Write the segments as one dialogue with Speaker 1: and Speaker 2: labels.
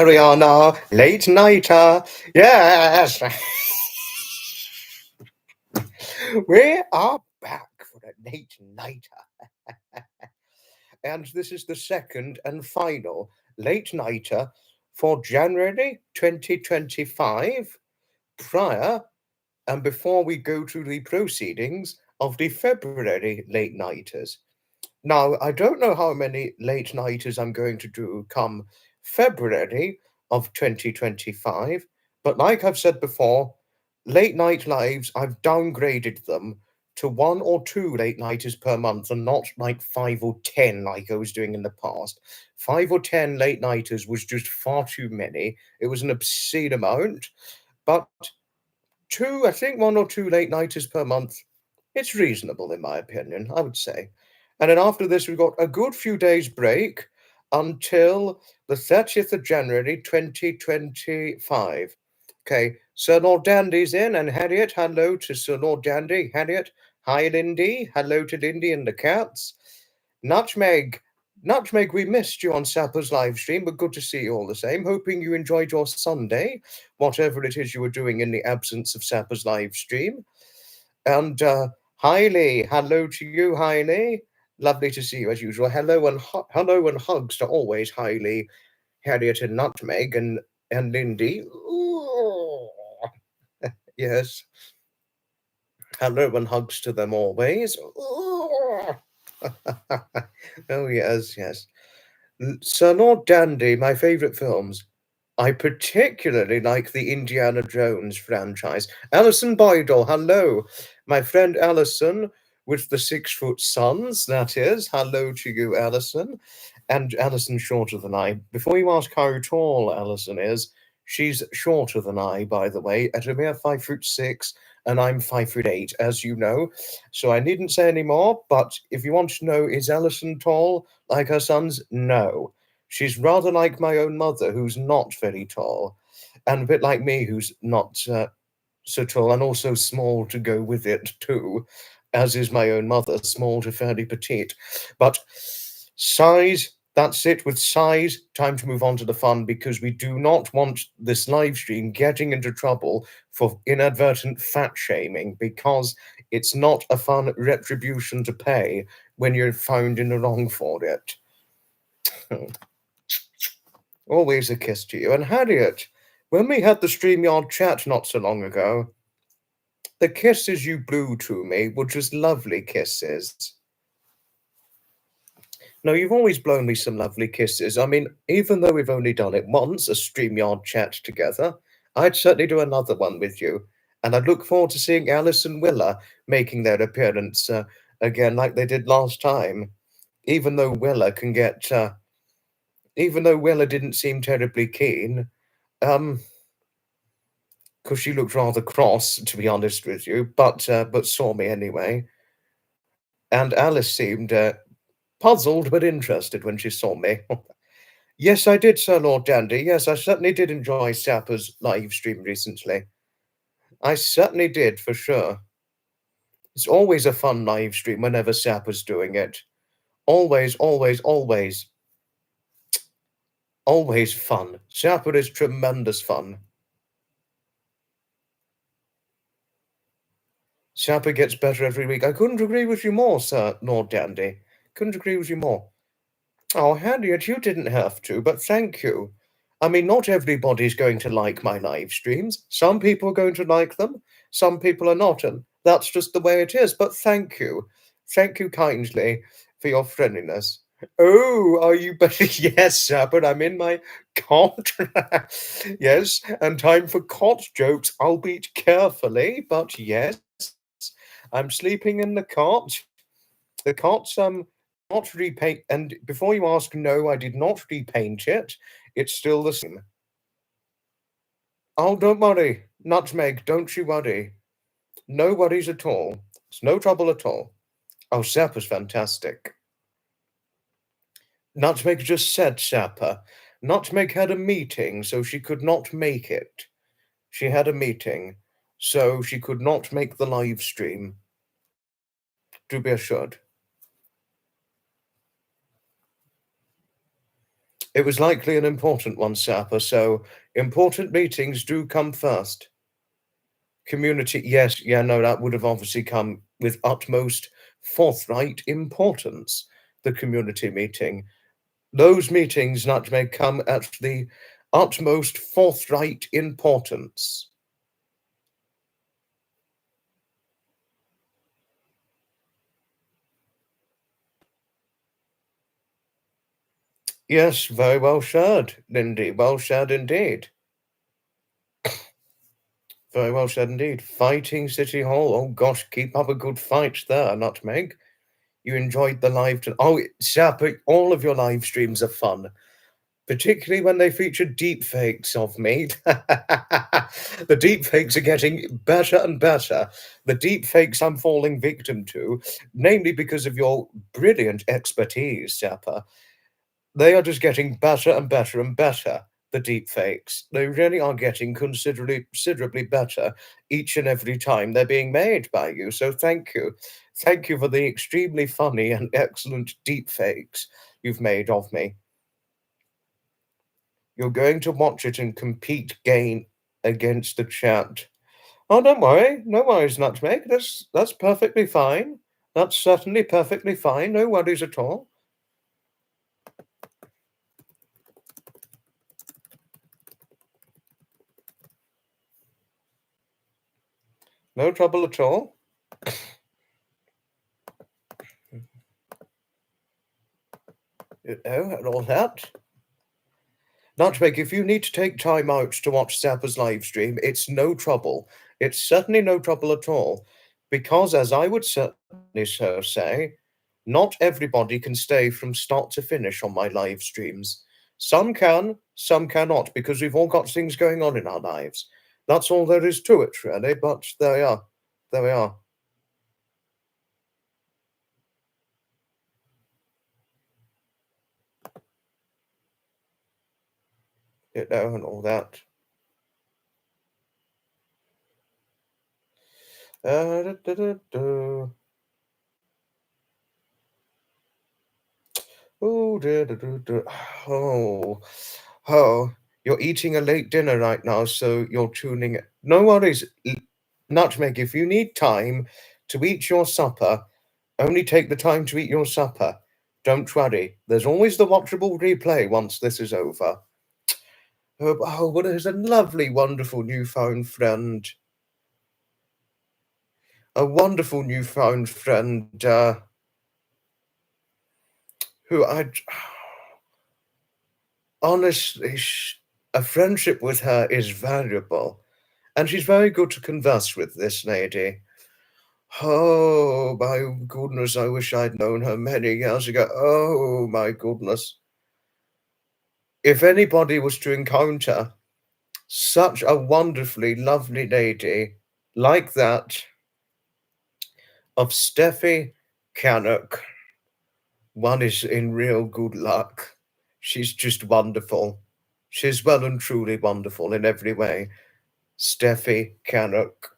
Speaker 1: carry on our late nighter. Yes. We are back for a late nighter. And this is the second and final late nighter for January 2025, prior and before we go to the proceedings of the February late nighters. Now, I don't know how many late nighters I'm going to do come February of 2025, but like I've said before, late night lives, I've downgraded them to 1 or 2 late nighters per month and not like 5 or 10 like I was doing in the past. 5 or 10 late nighters was just far too many. It was an obscene amount, but I think 1 or 2 late nighters per month, it's reasonable in my opinion, I would say. And then after this, we've got a good few days break until the 30th of January 2025. Okay, Sir Lord Dandy's in, and Harriet, hello to Sir Lord Dandy. Harriet, hi Lindy, hello to Lindy and the cats. Nutmeg, we missed you on Sapper's live stream, but good to see you all the same. Hoping you enjoyed your Sunday, whatever it is you were doing in the absence of Sapper's live stream. And Hailey, hello to you, Hailey. Lovely to see you as usual. Hello and hugs to always Hailey, Harriet, and Nutmeg, and Lindy. Yes. Hello and hugs to them always. Oh yes, yes. Sir Lord Dandy, my favourite films. I particularly like the Indiana Jones franchise. Alison Boydell, hello. My friend Alison with the 6-foot sons, that is. Hello to you, Alison. And Alison's shorter than I. Before you ask how tall Alison is, she's shorter than I, by the way, at a mere 5'6", and I'm 5'8", as you know. So I needn't say any more, but if you want to know, is Alison tall like her sons? No. She's rather like my own mother, who's not very tall, and a bit like me, who's not so tall, and also small to go with it too, as is my own mother, small to fairly petite. But size, that's it with size. Time to move on to the fun, because we do not want this live stream getting into trouble for inadvertent fat shaming, because it's not a fun retribution to pay when you're found in the wrong for it. Always a kiss to you. And Harriet, when we had the StreamYard chat not so long ago, the kisses you blew to me were just lovely kisses. No, you've always blown me some lovely kisses. I mean, even though we've only done it once, a StreamYard chat together, I'd certainly do another one with you. And I look forward to seeing Alice and Willa making their appearance again like they did last time. Even though Willa didn't seem terribly keen, because she looked rather cross, to be honest with you, but saw me anyway. And Alice seemed puzzled but interested when she saw me. Yes, I did, Sir Lord Dandy. Yes, I certainly did enjoy Sapper's live stream recently. I certainly did, for sure. It's always a fun live stream whenever Sapper's doing it. Always, always, always. Always fun. Sapper is tremendous fun. Sapper gets better every week. I couldn't agree with you more, Sir Lord Dandy. Couldn't agree with you more. Oh, Harriet, you didn't have to, but thank you. I mean, not everybody's going to like my live streams. Some people are going to like them, some people are not, and that's just the way it is. But thank you. Thank you kindly for your friendliness. Oh, are you better? Yes, but I'm in my cot. Yes, and time for cot jokes, albeit carefully, but yes. I'm sleeping in the cot. The cot's not repaint, and before you ask, no, I did not repaint it. It's still the same. Oh, don't worry, Nutmeg, don't you worry. No worries at all. It's no trouble at all. Oh, Sapper's fantastic. Nutmeg just said Sapper. Nutmeg had a meeting, so she could not make it. She had a meeting, so she could not make the live stream. Do be assured. It was likely an important one, Sapper, so important meetings do come first. Community, yes, yeah, no, that would have obviously come with utmost forthright importance, the community meeting. Those meetings, Nutmeg, come at the utmost forthright importance. Yes, very well said, Lindy. Well said indeed. Very well said indeed. Fighting City Hall. Oh gosh, keep up a good fight there, Nutmeg. You enjoyed the live. Oh, Sap, all of your live streams are fun, particularly when they feature deep fakes of me. The deep fakes are getting better and better. The deep fakes I'm falling victim to, namely because of your brilliant expertise, Sapper. They are just getting better and better and better, the deep fakes. They really are getting considerably better each and every time they're being made by you. So thank you. Thank you for the extremely funny and excellent deep fakes you've made of me. You're going to watch it and compete gain against the chat. Oh, don't worry. No worries, Nutmeg. That's perfectly fine. That's certainly perfectly fine. No worries at all. No trouble at all. And all that. Nutmeg, if you need to take time out to watch Zappa's live stream, it's no trouble. It's certainly no trouble at all. Because, as I would certainly so say, not everybody can stay from start to finish on my live streams. Some can, some cannot, because we've all got things going on in our lives. That's all there is to it, really, but there we are. There we are. You know, and all that. Da, da, da, da. Oh, dear, dear, dear, dear. Oh, oh, you're eating a late dinner right now, so you're tuning. No worries, Nutmeg. If you need time to eat your supper, only take the time to eat your supper. Don't worry. There's always the watchable replay once this is over. Oh, but there's a lovely, wonderful newfound friend. A wonderful newfound friend who I honestly, a friendship with her is valuable, and she's very good to converse with, this lady. Oh, my goodness, I wish I'd known her many years ago. Oh, my goodness. If anybody was to encounter such a wonderfully lovely lady like that of Steffi Cannock, one is in real good luck. She's just wonderful. She's well and truly wonderful in every way. Steffi Cannock.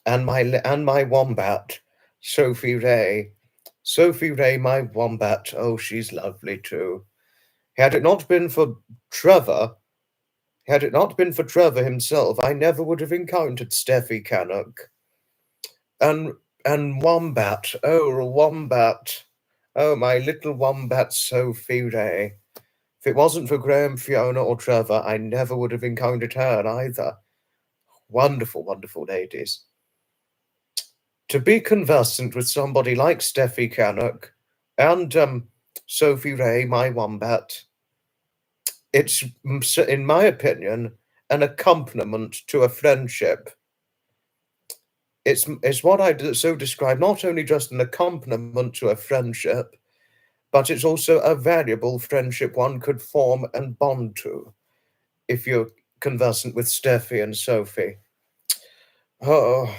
Speaker 1: And my wombat, Sophie Ray. Sophie Ray, my wombat. Oh, she's lovely too. Had it not been for Trevor, had it not been for Trevor himself, I never would have encountered Steffi Cannock. And Wombat, oh Wombat, oh my little Wombat Sophie Ray. If it wasn't for Graham, Fiona, or Trevor, I never would have encountered her either. Wonderful, wonderful ladies. To be conversant with somebody like Steffi Cannock and Sophie Ray, my wombat, it's, in my opinion, an accompaniment to a friendship. It's what I so describe, not only just an accompaniment to a friendship, but it's also a valuable friendship one could form and bond to if you're conversant with Steffi and Sophie. Oh,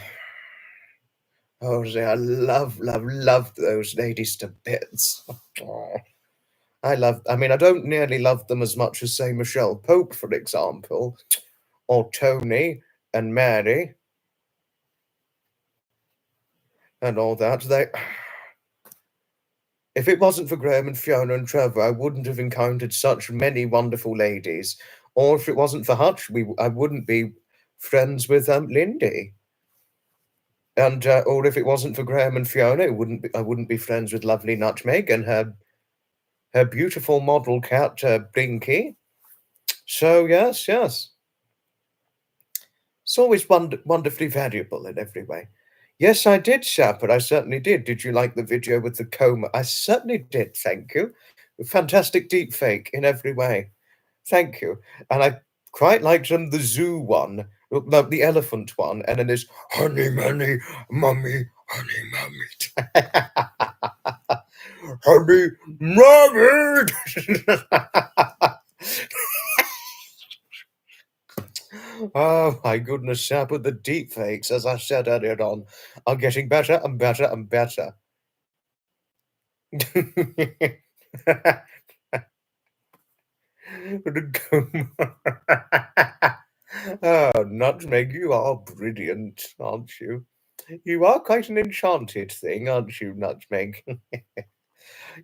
Speaker 1: oh, I love, love, love those ladies to bits. Oh. I mean, I don't nearly love them as much as, say, Michelle Pope, for example, or Tony and Mary and all that. If it wasn't for Graham and Fiona and Trevor, I wouldn't have encountered such many wonderful ladies. Or if it wasn't for Hutch, I wouldn't be friends with Lindy. And or if it wasn't for Graham and Fiona, I wouldn't be friends with lovely Nutmeg and her beautiful model cat Blinky. So yes, yes. It's always wonderfully variable in every way. Yes, I did, Shapper. I certainly did. Did you like the video with the coma? I certainly did, thank you. Fantastic deep fake in every way. Thank you. And I quite liked the zoo one, the elephant one, and then this honey money, mummy, honey mummy. Honey mummy. Oh my goodness, Shapper, the deep fakes, as I said earlier on, are getting better and better and better. Oh, Nutmeg, you are brilliant, aren't you? You are quite an enchanted thing, aren't you, Nutmeg?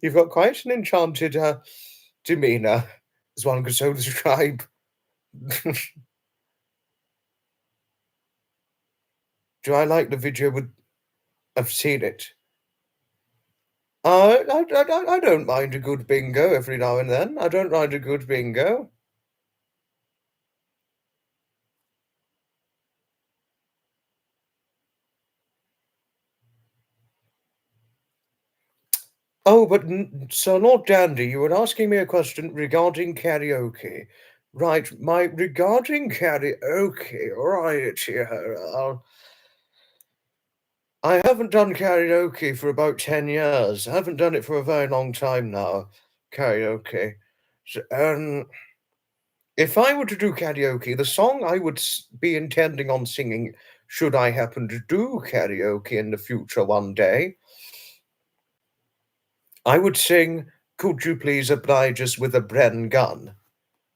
Speaker 1: You've got quite an enchanted demeanour, as one could so describe. Do I like the video with... I've seen it. I don't mind a good bingo every now and then. I don't mind a good bingo. Oh, but Sir Lord Dandy, you were asking me a question regarding karaoke. Right, regarding karaoke, right here. I haven't done karaoke for about 10 years. I haven't done it for a very long time now, karaoke. So, if I were to do karaoke, the song I would be intending on singing, should I happen to do karaoke in the future one day, I would sing Could You Please Oblige Us with a Bren Gun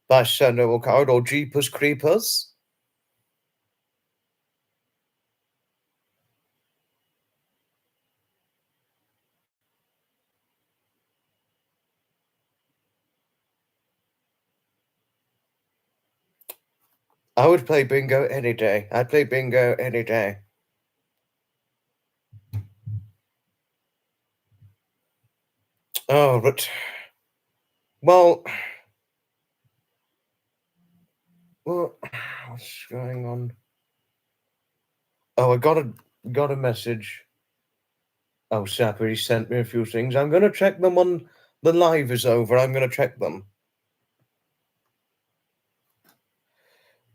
Speaker 1: by Sir Noel Coward or Jeepers Creepers. I would play bingo any day. I'd play bingo any day. Oh, but... Well, what's going on? Oh, I got a message. Oh, Sapper, he sent me a few things. I'm going to check them when the live is over. I'm going to check them.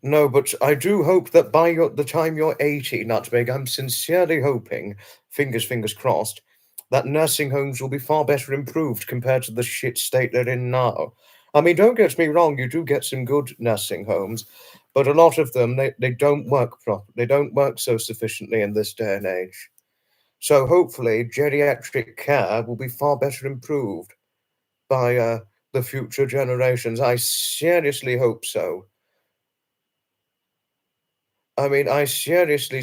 Speaker 1: No, but I do hope that by the time you're 80, Nutmeg, I'm sincerely hoping, fingers crossed, that nursing homes will be far better improved compared to the shit state they're in now. I mean, don't get me wrong, you do get some good nursing homes, but a lot of them, they don't work properly. They don't work so sufficiently in this day and age. So hopefully, geriatric care will be far better improved by the future generations. I seriously hope so. I mean, I seriously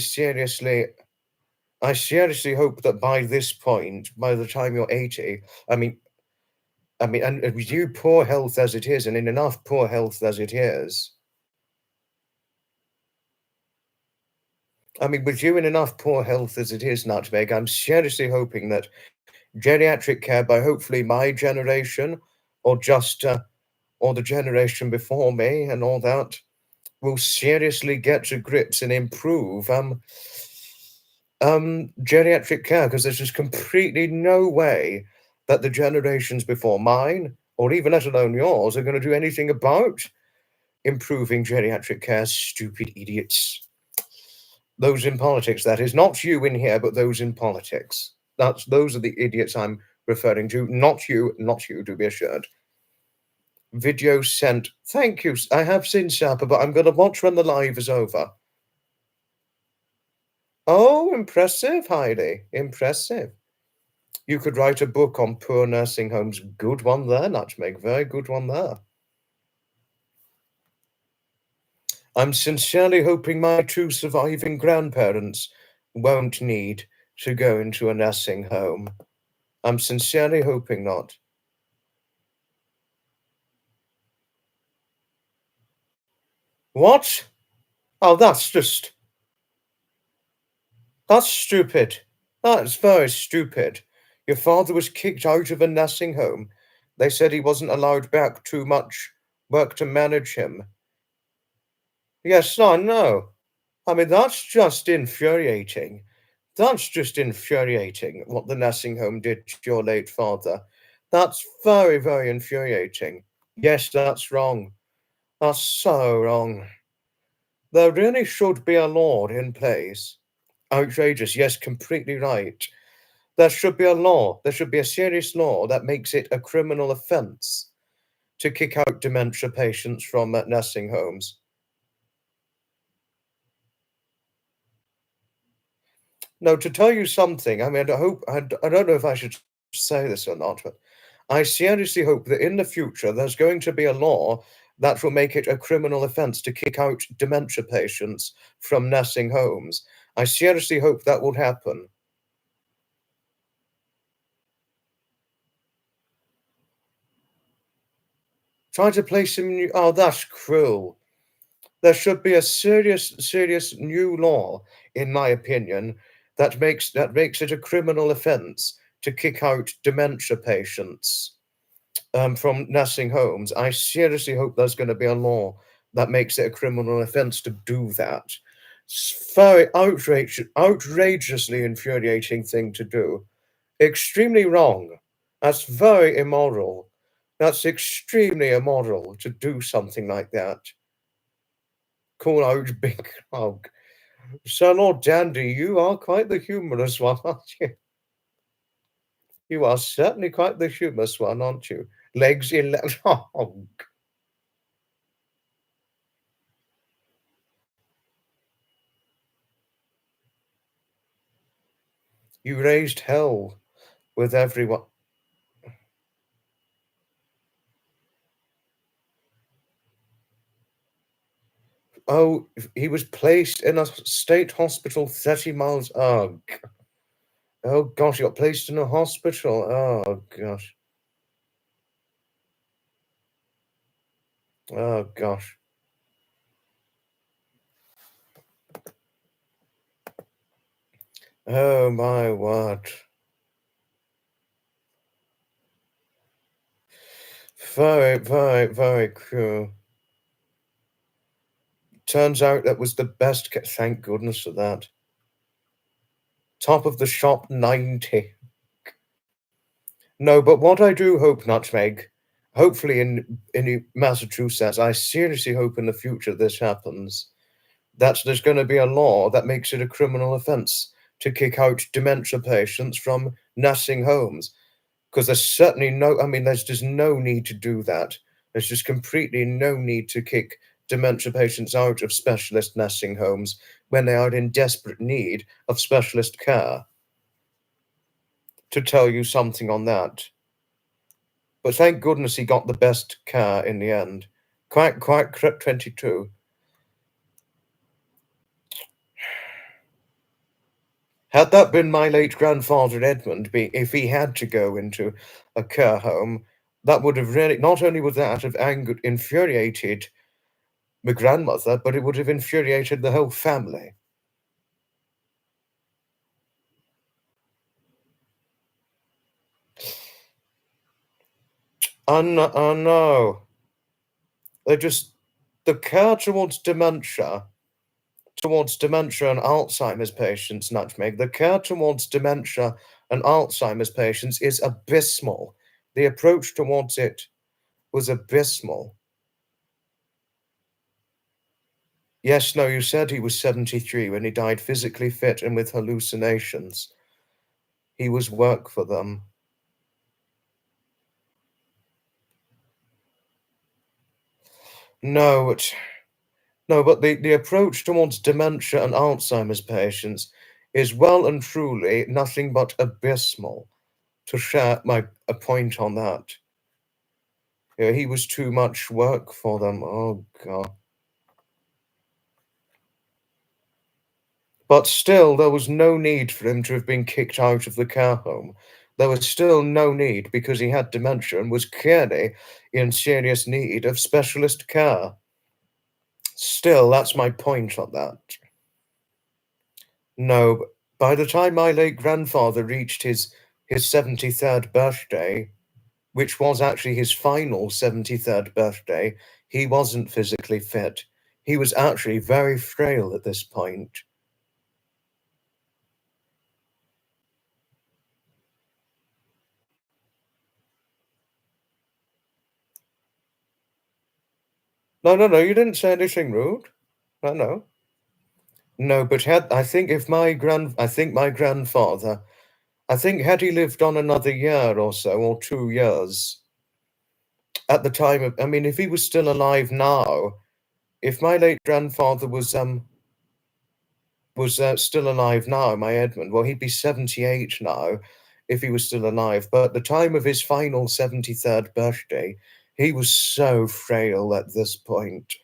Speaker 1: hope that by this point, by the time you're 80, and with you poor health as it is, and in enough poor health as it is, with you in enough poor health as it is, Nutmeg, I'm seriously hoping that geriatric care by hopefully my generation, or just, or the generation before me and all that, will seriously get to grips and improve geriatric care, because there's just completely no way that the generations before mine, or even let alone yours, are going to do anything about improving geriatric care. Stupid idiots. Those in politics, that is. Not you in here, but those in politics. Those are the idiots I'm referring to. Not you, do be assured. Video sent. Thank you. I have seen Sapper, but I'm going to watch when the live is over. Oh, impressive, Heidi. Impressive. You could write a book on poor nursing homes. Good one there, Nutmeg. Very good one there. I'm sincerely hoping my two surviving grandparents won't need to go into a nursing home. I'm sincerely hoping not. What? Oh, that's stupid. That's very stupid. Your father was kicked out of a nursing home. They said he wasn't allowed back, too much work to manage him. Yes, I know. I mean, that's just infuriating. That's just infuriating what the nursing home did to your late father. That's very, very infuriating. Yes, that's wrong. That's so wrong. There really should be a law in place. Outrageous. Yes, completely right. There should be a law. There should be a serious law that makes it a criminal offence to kick out dementia patients from nursing homes. No, to tell you something, I mean, I don't know if I should say this or not, but I seriously hope that in the future there's going to be a law that will make it a criminal offence to kick out dementia patients from nursing homes. I seriously hope that will happen. Try to place him in. Oh, that's cruel. There should be a serious new law, in my opinion, that makes it a criminal offence to kick out dementia patients from nursing homes. I seriously hope there's going to be a law that makes it a criminal offence to do that. It's very outrageously infuriating thing to do. Extremely wrong. That's very immoral. That's extremely immoral to do something like that. Call out Big Hog. So, Lord Dandy, you are quite the humorous one, aren't you? You are certainly quite the humorous one, aren't you? Legs in hog. You raised hell with everyone. Oh, he was placed in a state hospital 30 miles. Oh gosh, he got placed in a hospital. Oh gosh. Oh gosh. Oh my word. Very, very, very cruel. Turns out that was the best. Thank goodness for that. Top of the shop 90. No, but what I do hope, Nutmeg, hopefully in Massachusetts, I seriously hope in the future this happens, that there's going to be a law that makes it a criminal offence to kick out dementia patients from nursing homes. Because there's certainly no, I mean, there's just no need to do that. There's just completely no need to kick dementia patients out of specialist nursing homes when they are in desperate need of specialist care, to tell you something on that. But thank goodness he got the best care in the end. Quite correct 22. Had that been my late grandfather Edmund, if he had to go into a care home, that would have really, not only would that have angered, infuriated my grandmother, but it would have infuriated the whole family. I know. They just, the care towards dementia and Alzheimer's patients, Nutmeg, the care towards dementia and Alzheimer's patients is abysmal. The approach towards it was abysmal. Yes, no, you said he was 73 when he died, physically fit and with hallucinations. He was work for them. No, no, but the approach towards dementia and Alzheimer's patients is well and truly nothing but abysmal. To share a point on that. Yeah, he was too much work for them. Oh God. But still, there was no need for him to have been kicked out of the care home. there was still no need because he had dementia and was clearly in serious need of specialist care. Still, that's my point on that. No, by the time my late grandfather reached his 73rd birthday, which was actually his final 73rd birthday, he wasn't physically fit. He was actually very frail at this point. No, no, no, you didn't say anything rude. No, no. No, but I think my grandfather, I think had he lived on another year or so, or 2 years, at the time of, I mean, if he was still alive now, if my late grandfather was still alive now, my Edmund, well, he'd be 78 now if he was still alive. But at the time of his final 73rd birthday, he was so frail at this point.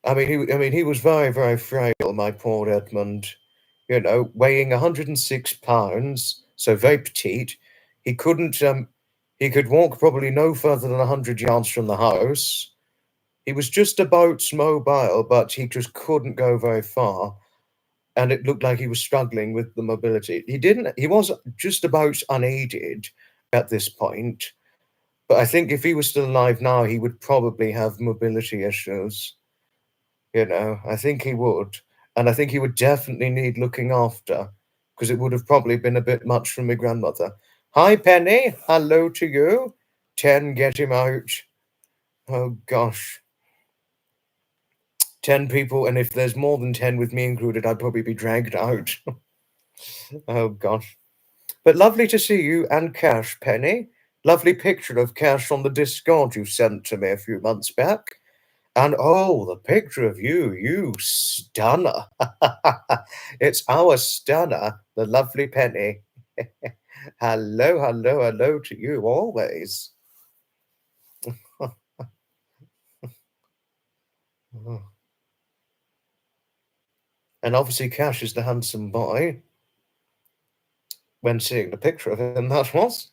Speaker 1: I mean, he was very, very frail, my poor Edmund. You know, weighing 106 pounds, so very petite. He couldn't, he could walk probably no further than 100 yards from the house. He was just about mobile, but he just couldn't go very far. And it looked like he was struggling with the mobility. He was just about unaided at this point. But I think if he was still alive now, he would probably have mobility issues. You know, I think he would. And I think he would definitely need looking after because it would have probably been a bit much for my grandmother. Hi, Penny. Hello to you. 10, get him out. Oh, gosh. 10 people, and if there's more than 10 with me included, I'd probably be dragged out. Oh, gosh. But lovely to see you and Cash, Penny. Lovely picture of Cash on the Discord you sent to me a few months back. And oh, the picture of you, you stunner. It's our stunner, the lovely Penny. Hello, hello, hello to you always. And obviously, Cash is the handsome boy. When seeing the picture of him, that was.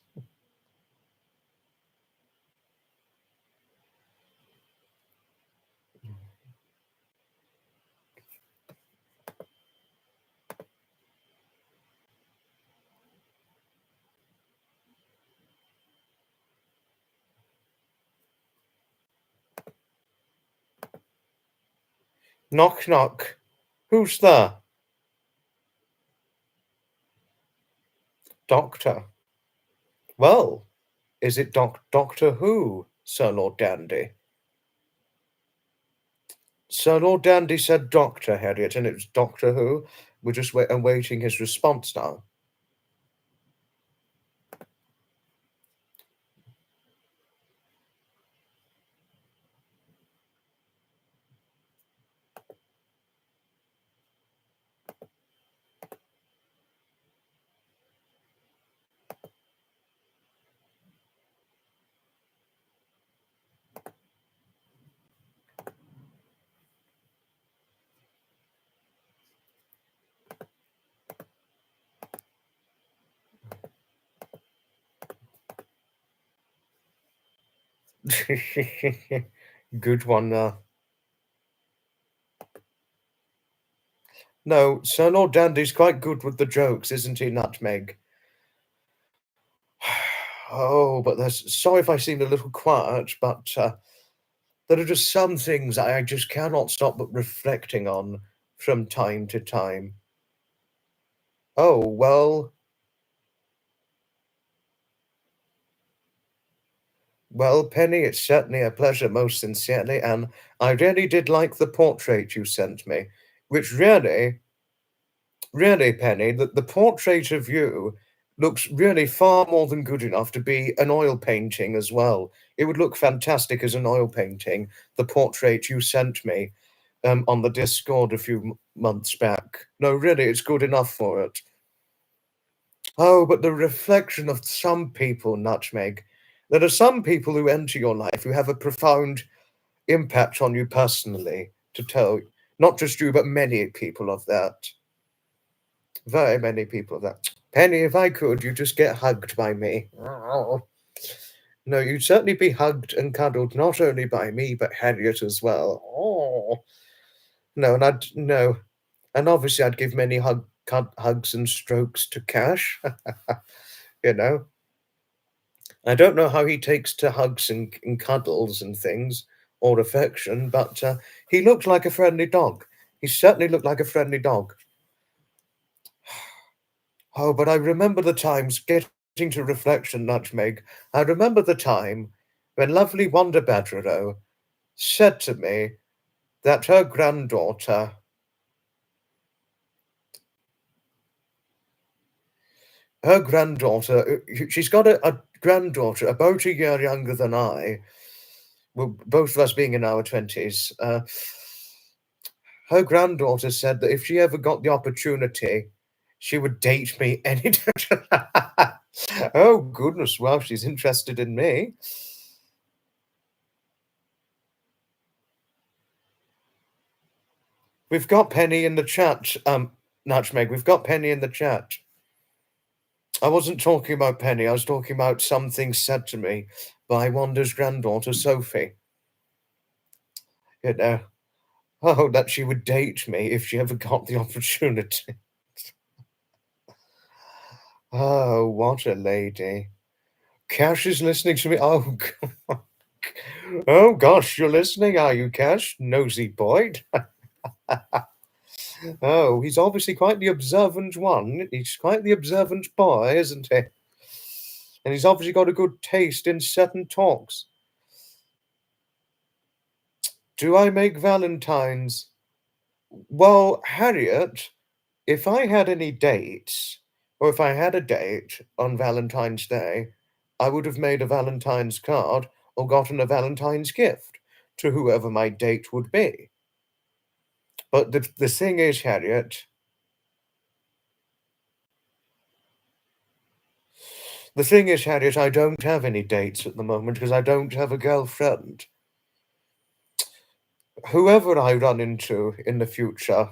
Speaker 1: Knock, knock. Who's there? Doctor. Well, is it Doctor Who, Sir Lord Dandy? Sir Lord Dandy said Doctor, Harriet, and it was Doctor Who. We're just awaiting his response now. Good one there. No, Sir Lord Dandy's quite good with the jokes, isn't he, Nutmeg? Oh, but sorry if I seemed a little quiet, but there are just some things I just cannot stop but reflecting on from time to time. Oh, well, Penny, it's certainly a pleasure, most sincerely, and I really did like the portrait you sent me, which really, Penny, the portrait of you looks really far more than good enough to be an oil painting as well. It would look fantastic as an oil painting, the portrait you sent me on the Discord a few months back. No, really, it's good enough for it. Oh, but the reflection of some people, Nutmeg. There are some people who enter your life who have a profound impact on you personally, to tell not just you, but many people of that. Very many people of that. Penny, if I could, you'd just get hugged by me. Oh. No, you'd certainly be hugged and cuddled not only by me, but Harriet as well. Oh. No, and obviously I'd give many hugs and strokes to Cash. You know, I don't know how he takes to hugs and cuddles and things or affection, but he looked like a friendly dog. He certainly looked like a friendly dog. Oh, but I remember the times getting to reflection, Nutmeg. I remember the time when lovely Wanda Badgerow said to me that her granddaughter, she's got a granddaughter about a year younger than I, well, both of us being in our 20s. Her granddaughter said that if she ever got the opportunity, she would date me any time. Oh, goodness, well, she's interested in me. We've got Penny in the chat, Nutmeg. We've got Penny in the chat. I wasn't talking about Penny. I was talking about something said to me by Wanda's granddaughter, Sophie. You know, oh, that she would date me if she ever got the opportunity. Oh, what a lady. Cash is listening to me. Oh, God. Oh gosh, you're listening, are you, Cash? Nosy boy. Oh, he's obviously quite the observant one. He's quite the observant boy, isn't he? And he's obviously got a good taste in certain talks. Do I make Valentines? Well, Harriet, if I had any dates, or if I had a date on Valentine's Day, I would have made a Valentine's card or gotten a Valentine's gift to whoever my date would be. But the thing is, Harriet, I don't have any dates at the moment because I don't have a girlfriend. Whoever I run into in the future,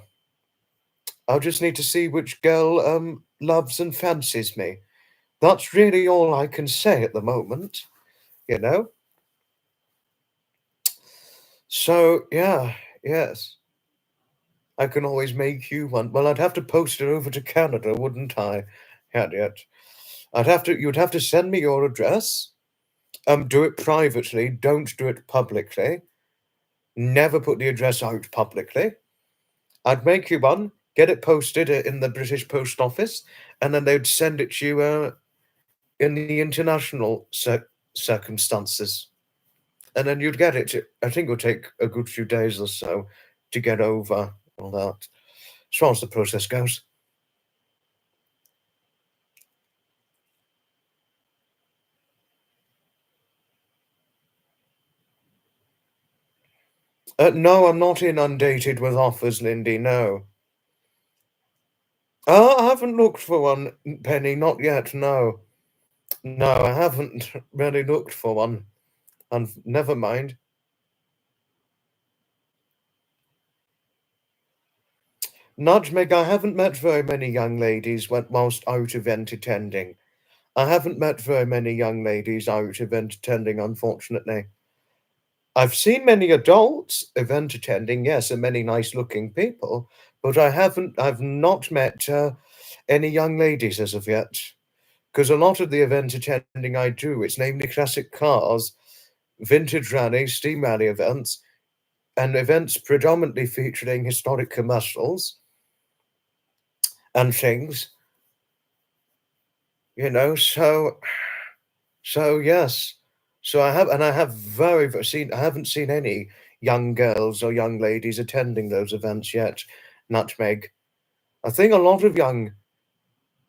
Speaker 1: I'll just need to see which girl loves and fancies me. That's really all I can say at the moment, you know? So, yeah, yes. I can always make you one. Well, I'd have to post it over to Canada, wouldn't I, Harriet? You'd have to send me your address. Do it privately. Don't do it publicly. Never put the address out publicly. I'd make you one, get it posted in the British Post Office, and then they'd send it to you in the international circumstances. And then you'd get it. I think it would take a good few days or so to get over all that, as far as the process goes. No, I'm not inundated with offers, Lindy, no. I haven't looked for one, Penny, not yet, no. No, I haven't really looked for one. And never mind. Nutmeg, I haven't met very many young ladies whilst out event attending. I haven't met very many young ladies out event attending, unfortunately. I've seen many adults event attending, yes, and many nice looking people, but I've not met any young ladies as of yet. Because a lot of the event attending I do, it's namely classic cars, vintage rally, steam rally events, and events predominantly featuring historic commercials and things, you know, so yes. So I haven't seen any young girls or young ladies attending those events yet, Nutmeg. I think a lot of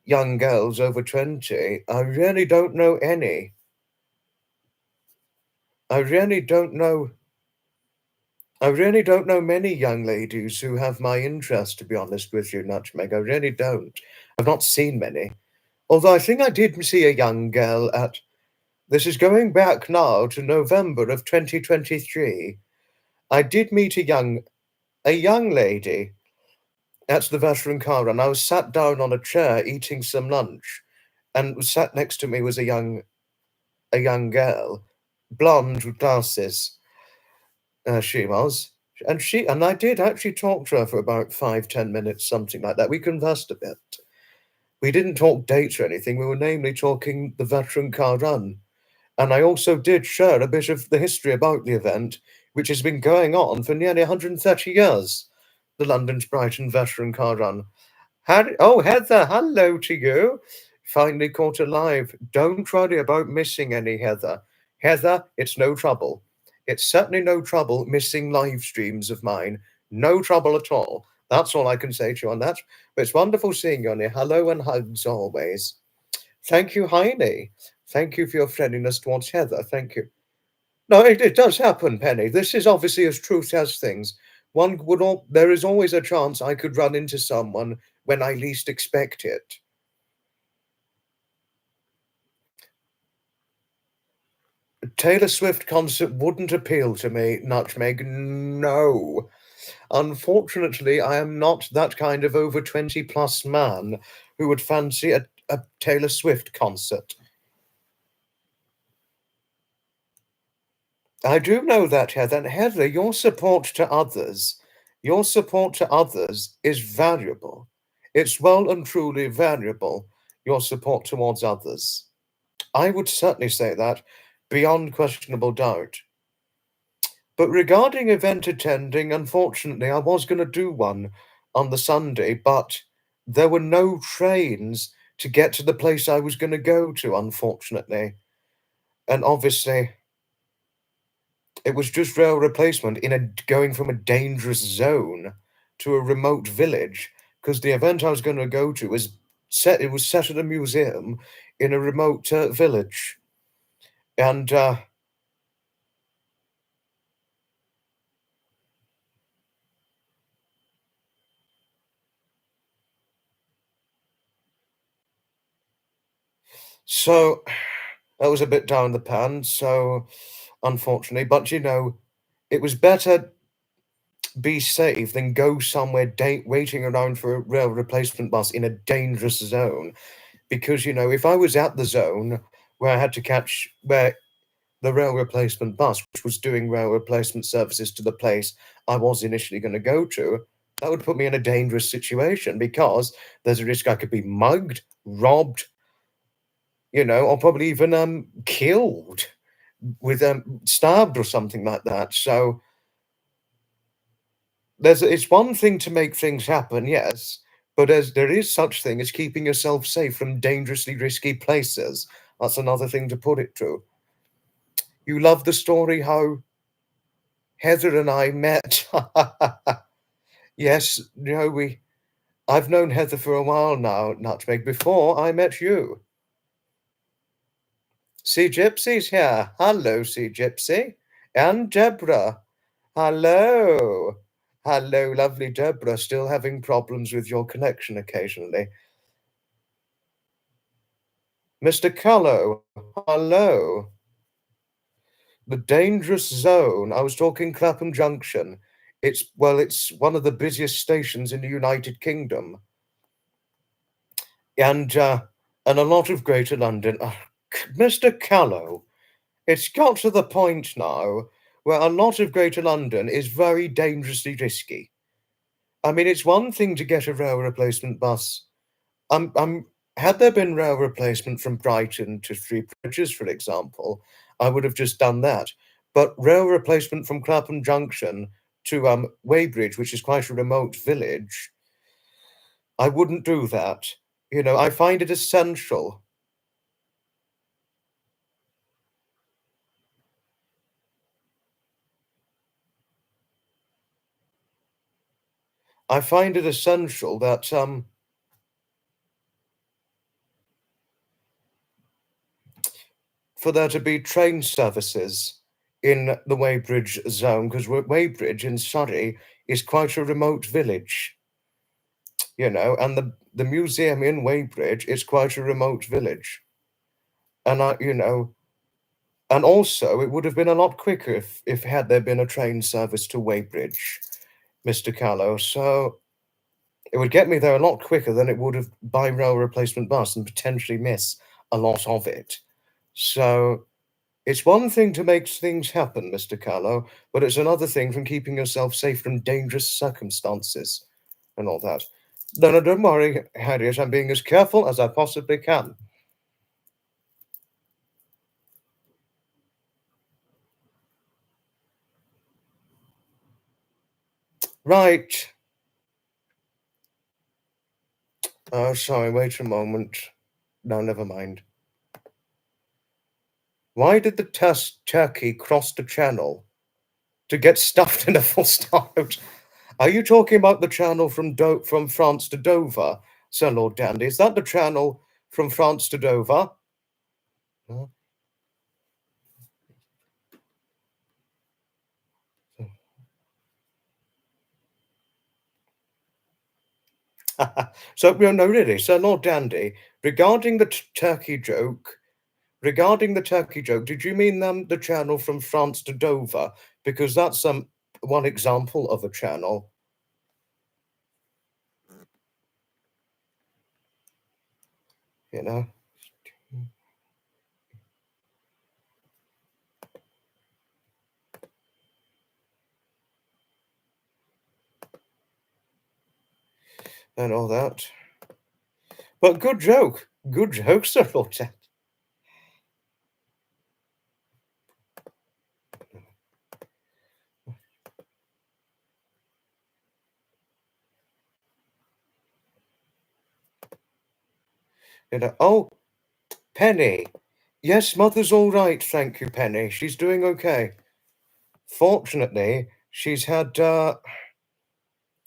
Speaker 1: young girls over 20, I really don't know any. I really don't know many young ladies who have my interest, to be honest with you, Nutmeg. I really don't. I've not seen many. Although I think I did see a young girl this is going back now to November of 2023. I did meet a young lady That's the veteran car run. I was sat down on a chair eating some lunch, and sat next to me was a young girl, blonde with glasses. She was, and I did actually talk to her for about 5-10 minutes, something like that. We conversed a bit. We didn't talk dates or anything. We were namely talking the veteran car run. And I also did share a bit of the history about the event, which has been going on for nearly 130 years, the London's Brighton Veteran Car Run. Oh, Heather, hello to you. Finally caught alive. Don't worry about missing any, Heather. Heather, it's no trouble. It's certainly no trouble missing live streams of mine. No trouble at all. That's all I can say to you on that. But it's wonderful seeing you on here. Hello and hugs always. Thank you, Heine. Thank you for your friendliness towards Heather. Thank you. No, it does happen, Penny. This is obviously as truth as things. There is always a chance I could run into someone when I least expect it. A Taylor Swift concert wouldn't appeal to me, Nutmeg. No. Unfortunately, I am not that kind of over 20 plus man who would fancy a Taylor Swift concert. I do know that, Heather. And Heather, your support to others is valuable. It's well and truly valuable, your support towards others. I would certainly say that, beyond questionable doubt. But regarding event attending, unfortunately, I was going to do one on the Sunday, but there were no trains to get to the place I was going to go to, unfortunately. And obviously, it was just rail replacement going from a dangerous zone to a remote village, because the event I was going to go to was set at a museum in a remote village. And so that was a bit down the pan, so unfortunately, but it was better be safe than go somewhere waiting around for a rail replacement bus in a dangerous zone. Because if I was at the zone where I had to catch where the rail replacement bus, which was doing rail replacement services to the place I was initially going to go to, that would put me in a dangerous situation, because there's a risk I could be mugged, robbed, or probably even killed with stabbed or something like that. So it's one thing to make things happen, yes, but there is such thing as keeping yourself safe from dangerously risky places. That's another thing to put it to. You love the story how Heather and I met. Yes, I've known Heather for a while now, Nutmeg, before I met you. Sea Gypsy's here. Hello, Sea Gypsy. And Deborah. Hello. Hello, lovely Deborah. Still having problems with your connection occasionally. Mr. Callow. Hello. The dangerous zone. I was talking Clapham Junction. It's one of the busiest stations in the United Kingdom. And a lot of Greater London. Mr. Callow, it's got to the point now where a lot of Greater London is very dangerously risky. I mean, it's one thing to get a rail replacement bus. Had there been rail replacement from Brighton to Three Bridges, for example, I would have just done that. But rail replacement from Clapham Junction to Weybridge, which is quite a remote village, I wouldn't do that. I find it essential. I find it essential that for there to be train services in the Weybridge zone, because Weybridge in Surrey is quite a remote village, and the museum in Weybridge is quite a remote village. And and also it would have been a lot quicker if had there been a train service to Weybridge, Mr. Callow. So It would get me there a lot quicker than it would have by rail replacement bus and potentially miss a lot of it. So it's one thing to make things happen, Mr. Carlo, but it's another thing from keeping yourself safe from dangerous circumstances and all that. No, no, don't worry, Harriet. I'm being as careful as I possibly can. Right. Oh, sorry, wait a moment. No, never mind. Why did the turkey cross the channel to get stuffed in a full stop? Are you talking about the channel from France to Dover, Sir Lord Dandy? Is that the channel from France to Dover? Huh? So, no, really, Sir Lord Dandy, regarding the turkey joke, did you mean the channel from France to Dover? Because that's one example of a channel, you know. And all that. But good joke. Good joke, Sir Lord Dandy. You know, oh, Penny. Yes, Mother's all right, thank you, Penny. She's doing okay. Fortunately,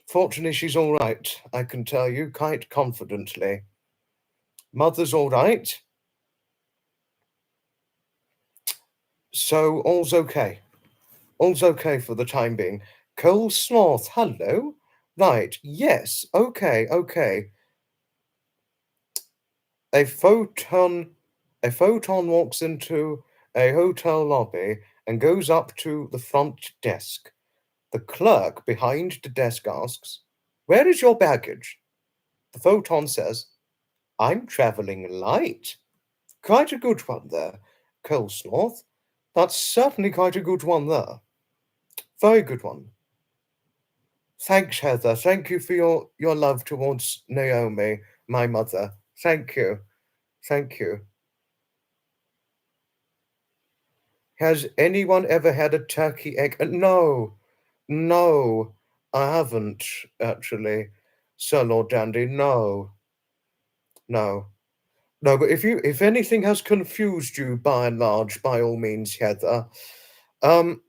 Speaker 1: fortunately, she's all right, I can tell you quite confidently. Mother's all right, so all's okay. All's okay for the time being. Cole Sloth, hello? Right, yes, okay. A photon walks into a hotel lobby and goes up to the front desk. The clerk behind the desk asks, "Where is your baggage?" The photon says, "I'm traveling light." Quite a good one there, Coleslaw. That's certainly quite a good one there. Very good one. Thanks, Heather. Thank you for your love towards Naomi, my mother. Thank you. Thank you. Has anyone ever had a turkey egg? No, no, I haven't, actually. Sir Lord Dandy, no, no. No, but if anything has confused you by and large, by all means, Heather, um,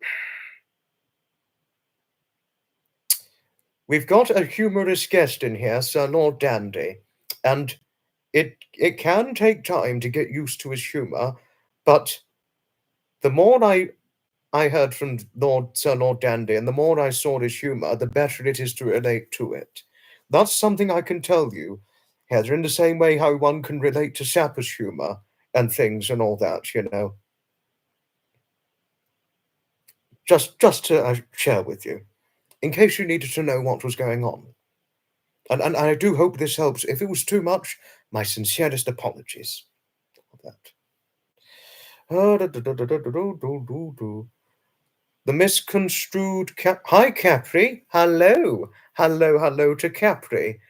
Speaker 1: we've got a humorous guest in here, Sir Lord Dandy, and it can take time to get used to his humour, but the more I heard from Sir Lord Dandy, and the more I saw his humour, the better it is to relate to it. That's something I can tell you, Heather, in the same way how one can relate to Sapper's humour and things and all that, you know. Just to share with you, in case you needed to know what was going on. And I do hope this helps. If it was too much, my sincerest apologies for that. The misconstrued Hi, Capri. Hello. Hello to Capri.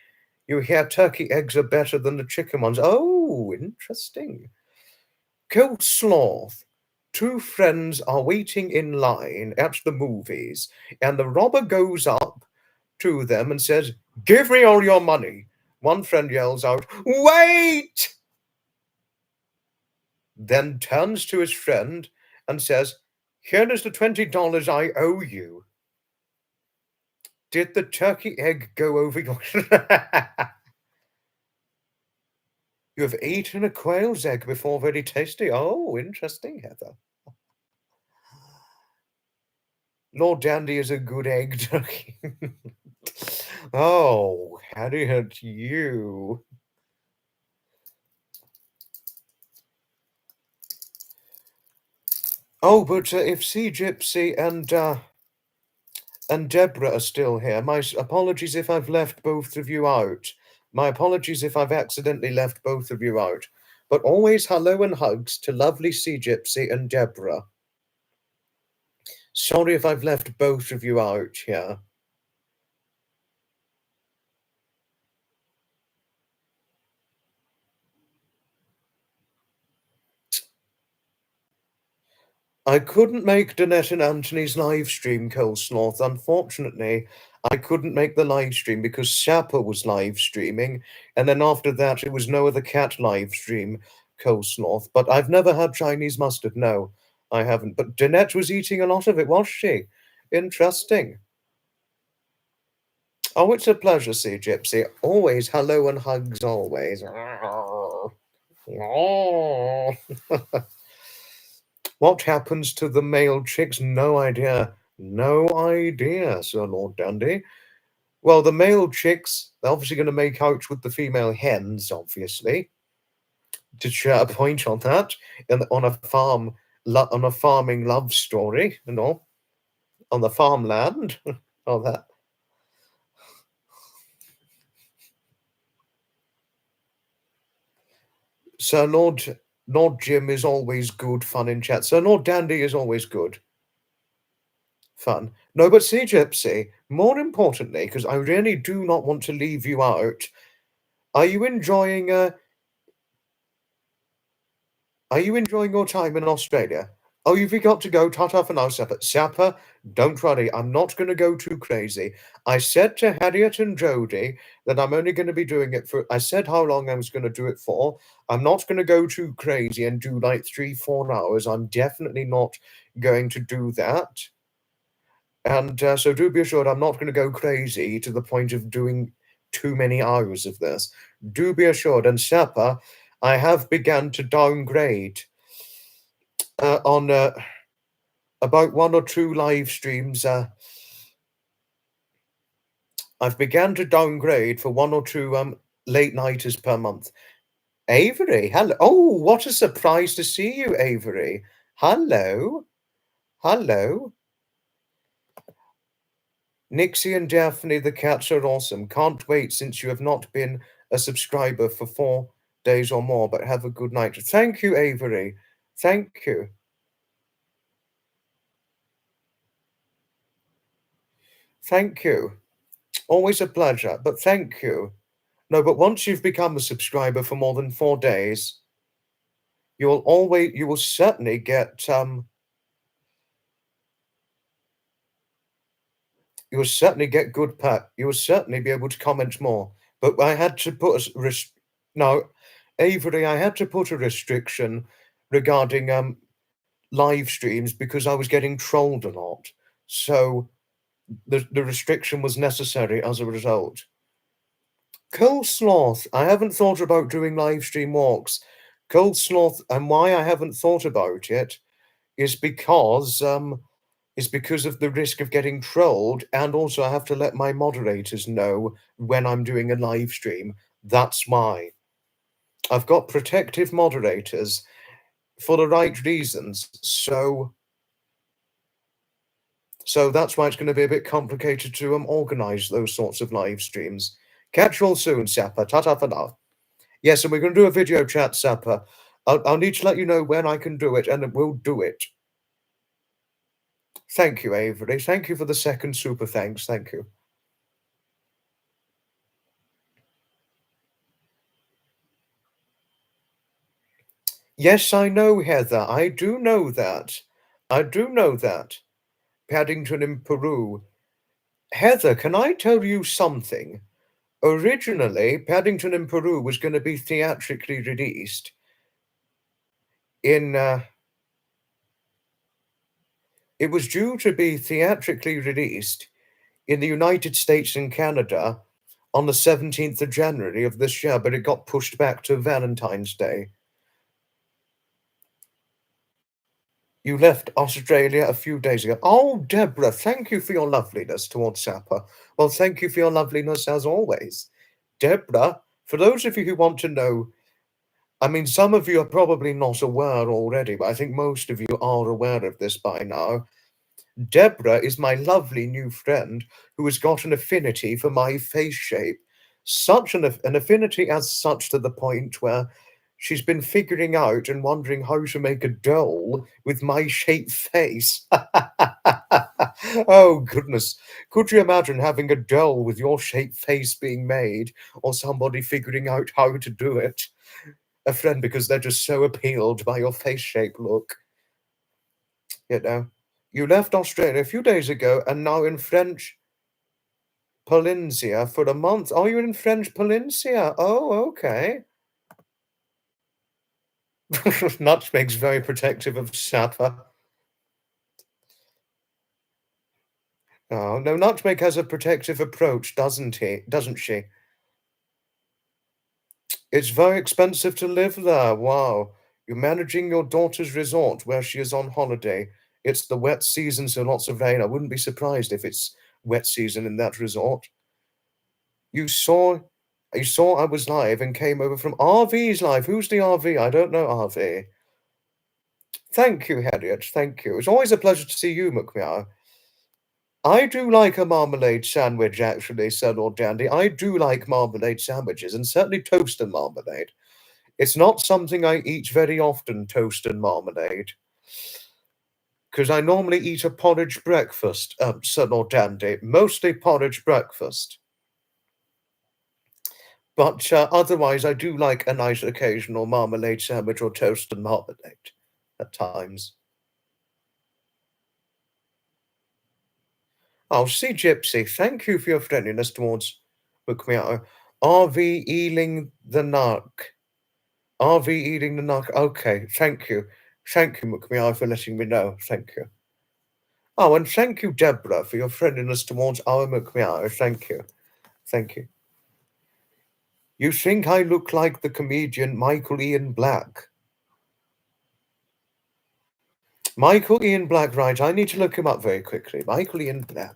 Speaker 1: You hear turkey eggs are better than the chicken ones. Oh, interesting. Coleslaw. Two friends are waiting in line at the movies, and the robber goes up to them and says, "Give me all your money." One friend yells out, "Wait!" Then turns to his friend and says, "Here is the $20 I owe you." Did the turkey egg go over your... You have eaten a quail's egg before, very tasty. Oh, interesting, Heather. Lord Dandy is a good egg turkey. Oh, Harriet, you. Oh, but if Sea Gypsy and and Deborah are still here. My apologies if I've left both of you out. My apologies if I've accidentally left both of you out. But always hello and hugs to lovely Sea Gypsy and Deborah. Sorry if I've left both of you out here. I couldn't make Danette and Anthony's live stream, Coleslaw. Unfortunately, I couldn't make the live stream because Sapper was live streaming, and then after that, it was no other cat live stream, Coleslaw. But I've never had Chinese mustard. No, I haven't. But Danette was eating a lot of it, was she? Interesting. Oh, it's a pleasure, Sea Gypsy. Always hello and hugs, always. What happens to the male chicks? No idea. No idea, Sir Lord Dandy. Well, the male chicks, they're obviously going to make out with the female hens, obviously. To share a point on that, on a farm, on a farming love story, you know, on the farmland, all that. Sir Lord Jim is always good fun in chat. Sir Lord Dandy is always good fun. No, but Sea Gypsy, more importantly, because I really do not want to leave you out, are you enjoying your time in Australia? Oh, you've got to go. Ta-ta for now, Sapper. Sapper, don't worry. I'm not going to go too crazy. I said to Harriet and Jody that I'm only going to be doing it for... I said how long I was going to do it for. I'm not going to go too crazy and do like 3-4 hours. I'm definitely not going to do that. And so do be assured I'm not going to go crazy to the point of doing too many hours of this. Do be assured. And Sapper, I have begun to downgrade on about 1 or 2 live streams. I've begun to downgrade for 1 or 2 late nighters per month. Avery, hello. Oh, what a surprise to see you, Avery. Hello. Hello. Nixie and Daphne, the cats are awesome. Can't wait since you have not been a subscriber for 4 days or more, but have a good night. Thank you, Avery. Thank you. Thank you. Always a pleasure, but thank you. No, but once you've become a subscriber for more than 4 days, you will certainly get you will certainly get good perk. You will certainly be able to comment more. But I had to put no, Avery, I had to put a restriction regarding live streams because I was getting trolled a lot. So the restriction was necessary as a result. Cold Sloth, I haven't thought about doing live stream walks. Cold Sloth, and why I haven't thought about it is because of the risk of getting trolled, and also I have to let my moderators know when I'm doing a live stream. That's why. I've got protective moderators for the right reasons, so that's why it's going to be a bit complicated to organize those sorts of live streams. Catch you all soon, Sapper. Ta-ta for now. Yes, and we're going to do a video chat, Sapper. I'll need to let you know when I can do it, and we'll do it. Thank you, Avery. Thank you for the second super thanks. Thank you. Yes, I know, Heather. I do know that. I do know that. Paddington in Peru. Heather, can I tell you something? Originally, Paddington in Peru was going to be theatrically released in... it was due to be theatrically released in the United States and Canada on the 17th of January of this year, but it got pushed back to Valentine's Day. You left Australia a few days ago. Oh, Deborah, thank you for your loveliness towards Sapper. Well, thank you for your loveliness as always. Deborah, for those of you who want to know, I mean, some of you are probably not aware already, but I think most of you are aware of this by now. Deborah is my lovely new friend who has got an affinity for my face shape. Such an affinity as such to the point where she's been figuring out and wondering how to make a doll with my shaped face. Oh, goodness. Could you imagine having a doll with your shaped face being made or somebody figuring out how to do it? A friend because they're just so appealed by your face shape look, you know. You left Australia a few days ago and now in French Polynesia for a month. Oh, you're in French Polynesia. Oh, okay. Nutmeg's very protective of Sapper. Oh, no, Nutmeg has a protective approach, doesn't he? Doesn't she? It's very expensive to live there. Wow. You're managing your daughter's resort where she is on holiday. It's the wet season, so lots of rain. I wouldn't be surprised if it's wet season in that resort. You saw you saw I was live and came over from RV's live. Who's the RV? I don't know RV. Thank you, Harriet. Thank you. It's always a pleasure to see you, McMeow. I do like a marmalade sandwich, actually, said Lord Dandy. I do like marmalade sandwiches, and certainly toast and marmalade. It's not something I eat very often, toast and marmalade, because I normally eat a porridge breakfast, said Lord Dandy. Mostly porridge breakfast. But otherwise, I do like a nice occasional marmalade sandwich or toast and marmalade at times. Oh, see, Gypsy, thank you for your friendliness towards McMeow. RV Ealing the Narc. RV Eating the Narc. Okay, thank you. Thank you, McMeow, for letting me know. Thank you. Oh, and thank you, Deborah, for your friendliness towards our McMeow. Thank you. Thank you. You think I look like the comedian Michael Ian Black? Michael Ian Black, right. I need to look him up very quickly. Michael Ian Black.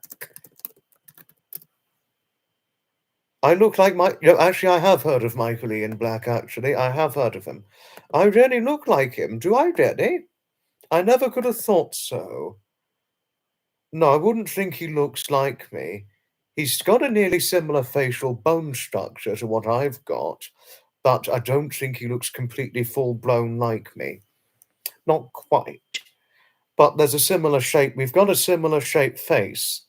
Speaker 1: I look like actually, I have heard of Michael Ian Black, actually. I have heard of him. I really look like him. Do I, really? I never could have thought so. No, I wouldn't think he looks like me. He's got a nearly similar facial bone structure to what I've got, but I don't think he looks completely full-blown like me. Not quite. But there's a similar shape. We've got a similar shaped face.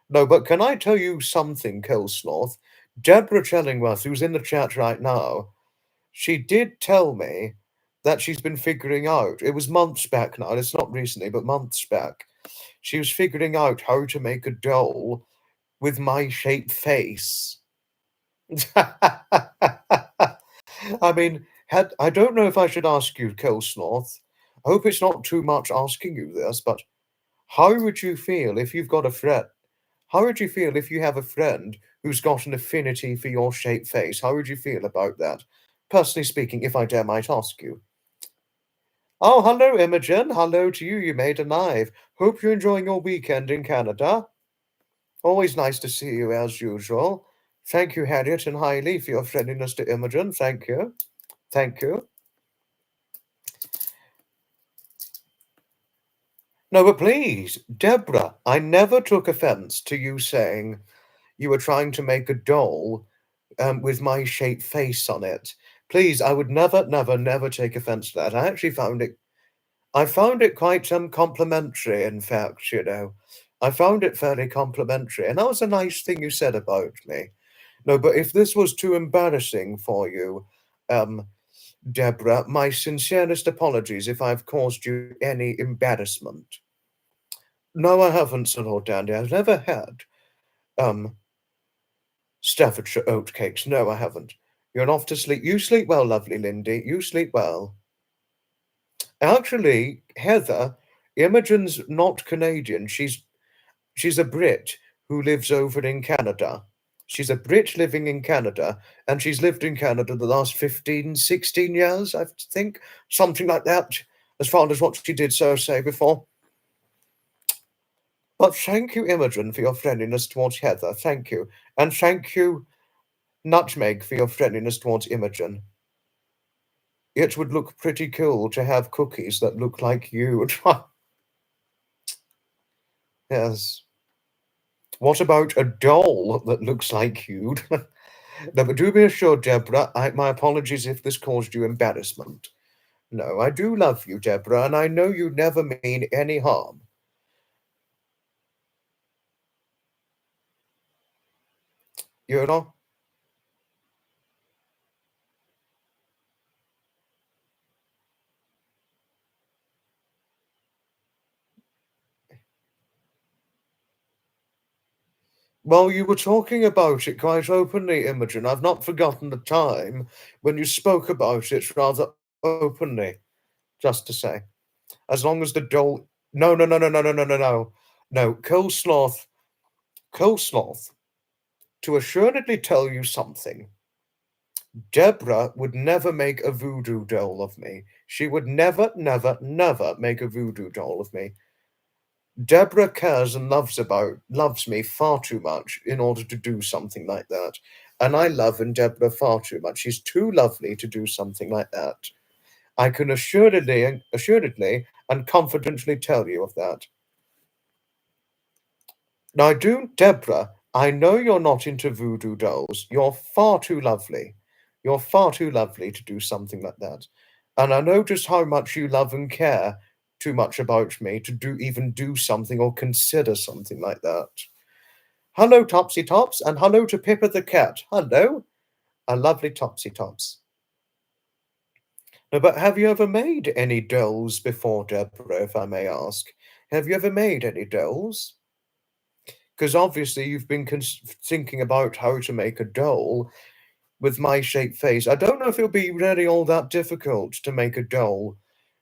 Speaker 1: No, but can I tell you something, Coleslaw? Deborah Chellingworth, who's in the chat right now, she did tell me that she's been figuring out, it was months back now, it's not recently, but months back, she was figuring out how to make a doll with my shaped face. I mean, I don't know if I should ask you, Coleslaw. I hope it's not too much asking you this, but how would you feel if you've got a friend? How would you feel if you have a friend who's got an affinity for your shaped face? How would you feel about that? Personally speaking, if I dare might ask you. Oh, hello, Imogen. Hello to you. You made a live. Hope you're enjoying your weekend in Canada. Always nice to see you as usual. Thank you, Harriet and Hailey, for your friendliness to Imogen. Thank you. Thank you. No, but please, Deborah, I never took offense to you saying you were trying to make a doll with my shaped face on it. Please, I would never, never, never take offense to that. I found it quite complimentary, in fact, you know. I found it fairly complimentary, and that was a nice thing you said about me. No, but if this was too embarrassing for you, Deborah, my sincerest apologies if I've caused you any embarrassment. No, I haven't, Sir Lord Dandy. I've never had um Staffordshire oatcakes. No, I haven't. You're off to sleep. You sleep well, lovely Lindy. You sleep well. Actually, Heather, Imogen's not Canadian. She's a Brit who lives over in Canada. She's a Brit living in Canada, and she's lived in Canada the last 15, 16 years, I think. Something like that, as far as what she did so say before. But thank you, Imogen, for your friendliness towards Heather. Thank you. And thank you, Nutmeg, for your friendliness towards Imogen. It would look pretty cool to have cookies that look like you. Yes. What about a doll that looks like you? No, but do be assured, Deborah, my apologies if this caused you embarrassment. No, I do love you, Deborah, and I know you never mean any harm. You know? Well, you were talking about it quite openly, Imogen. I've not forgotten the time when you spoke about it rather openly, just to say. As long as the doll. No, no, no, no, no, no, no, no, no. No, Coleslaw, to assuredly tell you something. Deborah would never make a voodoo doll of me. She would never, never, never make a voodoo doll of me. Deborah cares and loves me far too much in order to do something like that. And I love and Deborah far too much. She's too lovely to do something like that. I can assuredly and confidently tell you of that. Now, Deborah, I know you're not into voodoo dolls. You're far too lovely. You're far too lovely to do something like that. And I know just how much you love and care too much about me to even do something or consider something like that. Hello, Topsy Tops, and hello to Pippa the cat. Hello, a lovely Topsy Tops. No, but have you ever made any dolls before, Deborah, if I may ask? Have you ever made any dolls? Because obviously you've been thinking about how to make a doll with my shaped face. I don't know if it'll be really all that difficult to make a doll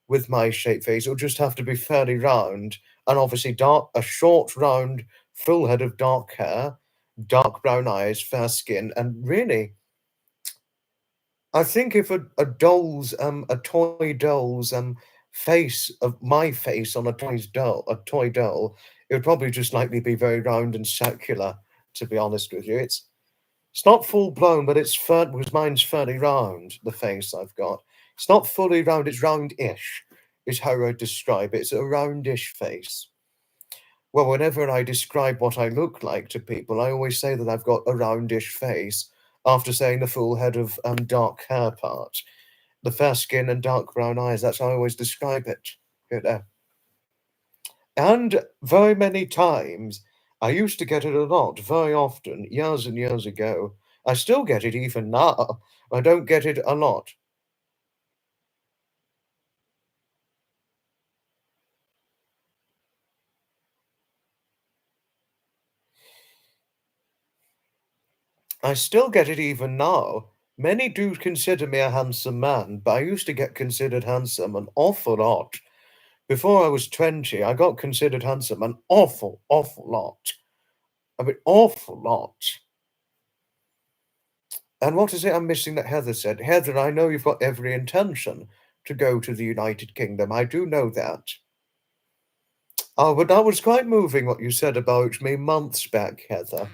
Speaker 1: with my shaped face. It'll just have to be fairly round and obviously dark, a short, round, full head of dark hair, dark brown eyes, fair skin, and really, I think if a toy doll's face of my face on a toy doll, it would probably just likely be very round and circular. To be honest with you, it's not full blown, but because mine's fairly round. The face I've got, it's not fully round. It's roundish, is how I describe it. It's a roundish face. Well, whenever I describe what I look like to people, I always say that I've got a roundish face after saying the full head of dark hair part, the fair skin and dark brown eyes. That's how I always describe it. You know. And very many times, I used to get it a lot, very often, years and years ago. I still get it even now. I don't get it a lot. I still get it even now. Many do consider me a handsome man, but I used to get considered handsome an awful lot. Before I was 20, I got considered handsome an awful, awful lot. I mean, awful lot. And what is it I'm missing that Heather said? Heather, I know you've got every intention to go to the United Kingdom. I do know that. Oh, but that was quite moving what you said about me months back, Heather.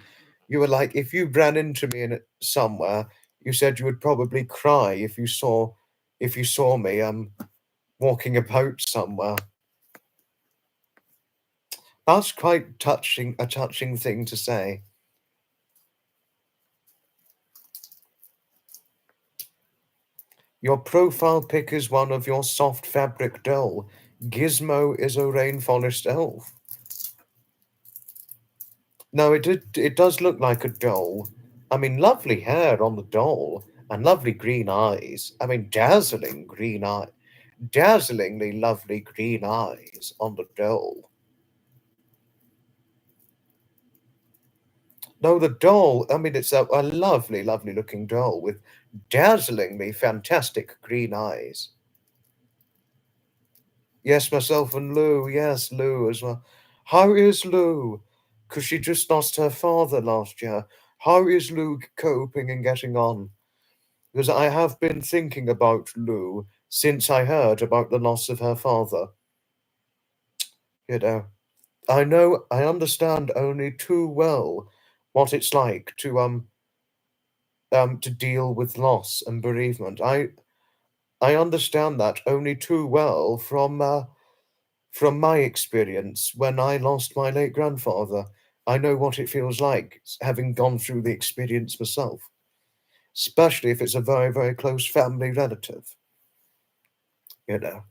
Speaker 1: You were like, if you ran into me in somewhere, you said you would probably cry if you saw me walking about somewhere. That's quite a touching thing to say. Your profile pic is one of your soft fabric doll. Gizmo is a rainforest elf. No, it does look like a doll. I mean, lovely hair on the doll and lovely green eyes. I mean, dazzlingly lovely green eyes on the doll. No, the doll, I mean, it's a lovely, lovely looking doll with dazzlingly fantastic green eyes. Yes, myself and Lou. Yes, Lou as well. How is Lou? Because she just lost her father last year. How is Lou coping and getting on? Because I have been thinking about Lou since I heard about the loss of her father. You I understand only too well what it's like to deal with loss and bereavement. I understand that only too well from my experience, when I lost my late grandfather, I know what it feels like, having gone through the experience myself, especially if it's a very, very close family relative, you know.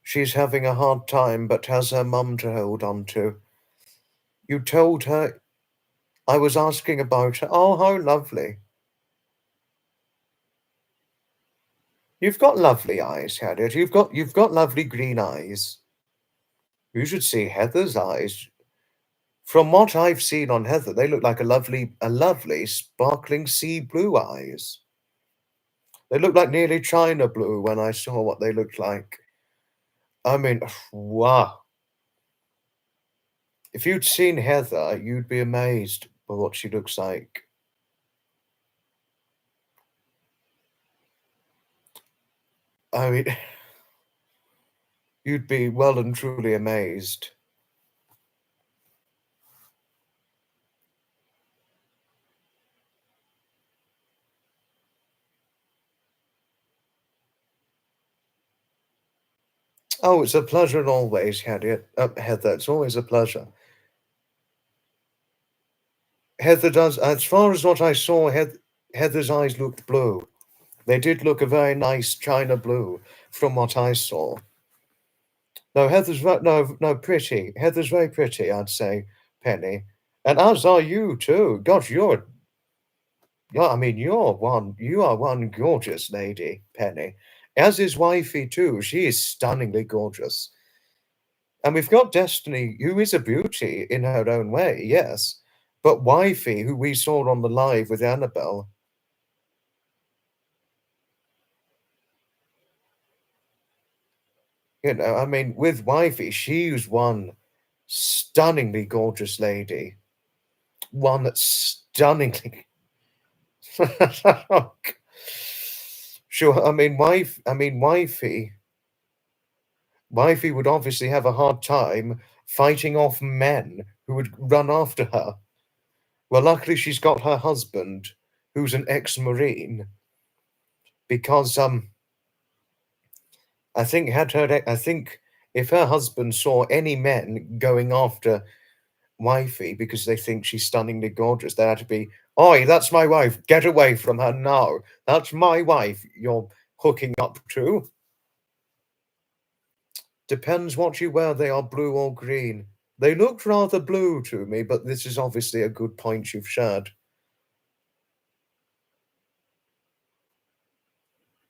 Speaker 1: She's having a hard time, but has her mum to hold on to. You told her I was asking about her. Oh, how lovely. You've got lovely eyes, Harriet. You've got lovely green eyes. You should see Heather's eyes. From what I've seen on Heather, they look like a lovely sparkling sea blue eyes. They look like nearly china blue when I saw what they looked like. I mean, wow. If you'd seen Heather, you'd be amazed by what she looks like. I mean, you'd be well and truly amazed. Oh, it's a pleasure always, Harriet. Heather, it's always a pleasure. Heather does, as far as what I saw, Heather's eyes looked blue. They did look a very nice china blue from what I saw. No, no, pretty. Heather's very pretty, I'd say, Penny. And as are you too. God, you are one gorgeous lady, Penny. As is Wifey too. She is stunningly gorgeous. And we've got Destiny, who is a beauty in her own way, yes. But Wifey, who we saw on the live with Annabelle, I mean, with Wifey, she's one stunningly gorgeous lady. One that's stunningly. Sure, Wifey would obviously have a hard time fighting off men who would run after her. Well, luckily she's got her husband, who's an ex-Marine, because I think if her husband saw any men going after Wifey because they think she's stunningly gorgeous, they had to be, "Oi, that's my wife. Get away from her now. That's my wife you're hooking up to." Depends what you wear, they are blue or green. They looked rather blue to me, but this is obviously a good point you've shared.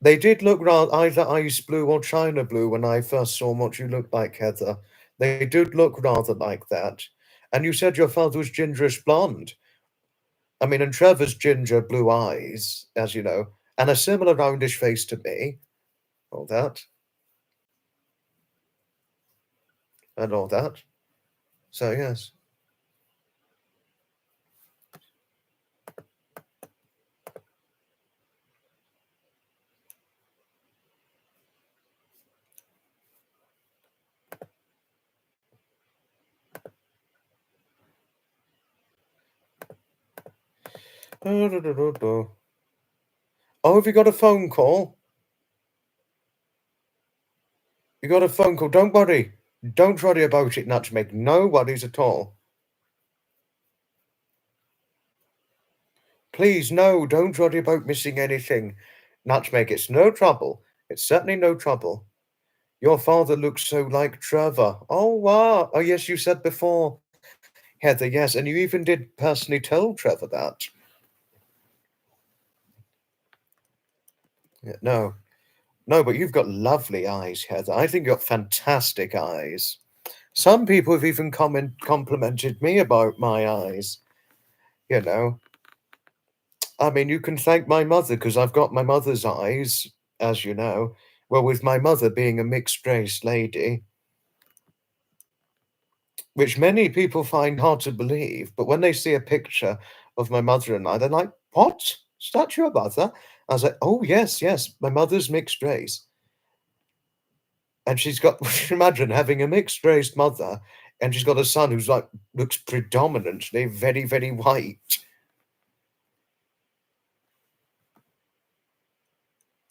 Speaker 1: They did look rather either ice blue or china blue when I first saw what you looked like, Heather. They did look rather like that. And you said your father was gingerish blonde. I mean, and Trevor's ginger blue eyes, as you know, and a similar roundish face to me. All that, and all that. So, yes. Oh, have you got a phone call? You got a phone call. Don't worry. Don't worry about it, Nutmeg. No worries at all. Please, no, don't worry about missing anything. Nutmeg, it's no trouble. It's certainly no trouble. Your father looks so like Trevor. Oh, wow. Oh, yes, you said before, Heather, yes, and you even did personally tell Trevor that. Yeah, no, no, but you've got lovely eyes, Heather. I think you've got fantastic eyes. Some people have even complimented me about my eyes. You know, I mean, you can thank my mother because I've got my mother's eyes, as you know. Well, with my mother being a mixed race lady, which many people find hard to believe, but when they see a picture of my mother and I, they're like, "What? Is that your mother?" I was like, "Oh, yes, yes, my mother's mixed race." And she's got imagine having a mixed-race mother, and she's got a son who's, like, looks predominantly very, very white.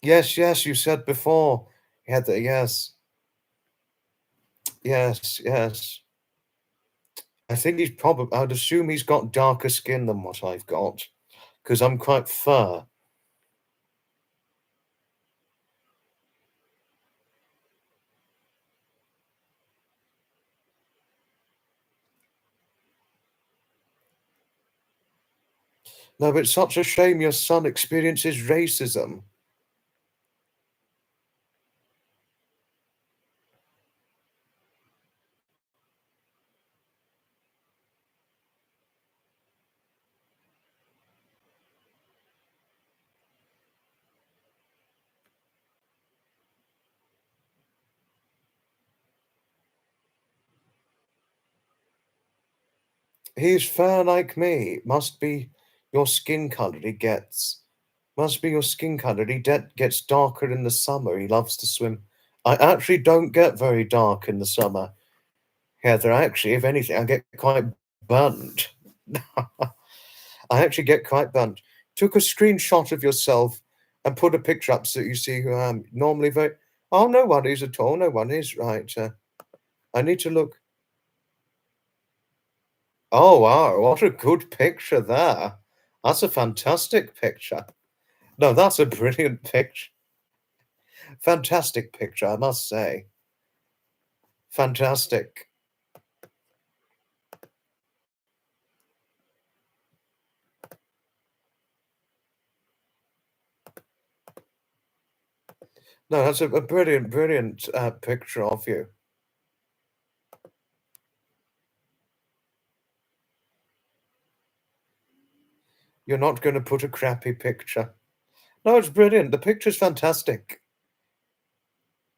Speaker 1: Yes, yes, you said before, Heather, yes. Yes, yes. I think he's probably. I'd assume he's got darker skin than what I've got, because 'cause I'm quite fair. No, but it's such a shame your son experiences racism. He's fair like me. Must be your skin color he gets. Must be your skin color. Gets darker in the summer. He loves to swim. I actually don't get very dark in the summer, Heather. Actually, if anything, I get quite burnt. I actually get quite burnt. Took a screenshot of yourself and put a picture up so you see who I am. Normally very. Oh, no worries at all. No worries. Right. I need to look. Oh, wow. What a good picture there. That's a fantastic picture. No, that's a brilliant picture. Fantastic picture, I must say. Fantastic. No, that's a brilliant, brilliant picture of you. You're not going to put a crappy picture. No, it's brilliant. The picture's fantastic.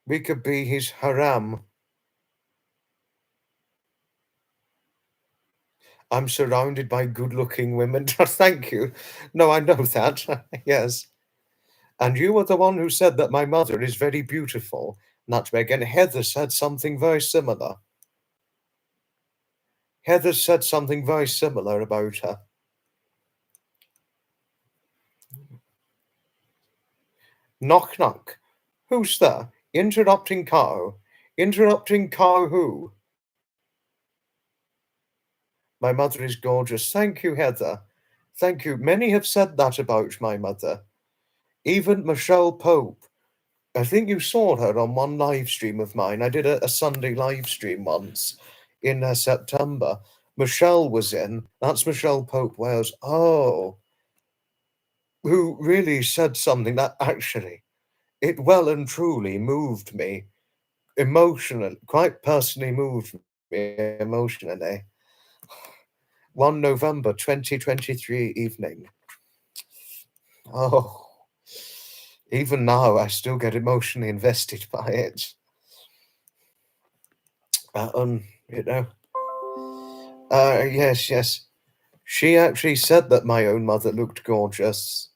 Speaker 1: We could be his haram. I'm surrounded by good-looking women. Thank you. No, I know that. Yes. And you were the one who said that my mother is very beautiful. Nutmeg, and Heather said something very similar. Heather said something very similar about her. Knock, knock. Who's there? Interrupting cow. Interrupting cow who? My mother is gorgeous. Thank you, Heather. Thank you. Many have said that about my mother. Even Michelle Pope. I think you saw her on one live stream of mine. I did a Sunday live stream once in September. Michelle was in. That's Michelle Pope Wales. Oh, who really said something that actually, it well and truly moved me emotionally, quite personally moved me emotionally. 1 November 2023 evening. Oh, even now I still get emotionally invested by it. You know. Yes, yes. She actually said that my own mother looked gorgeous.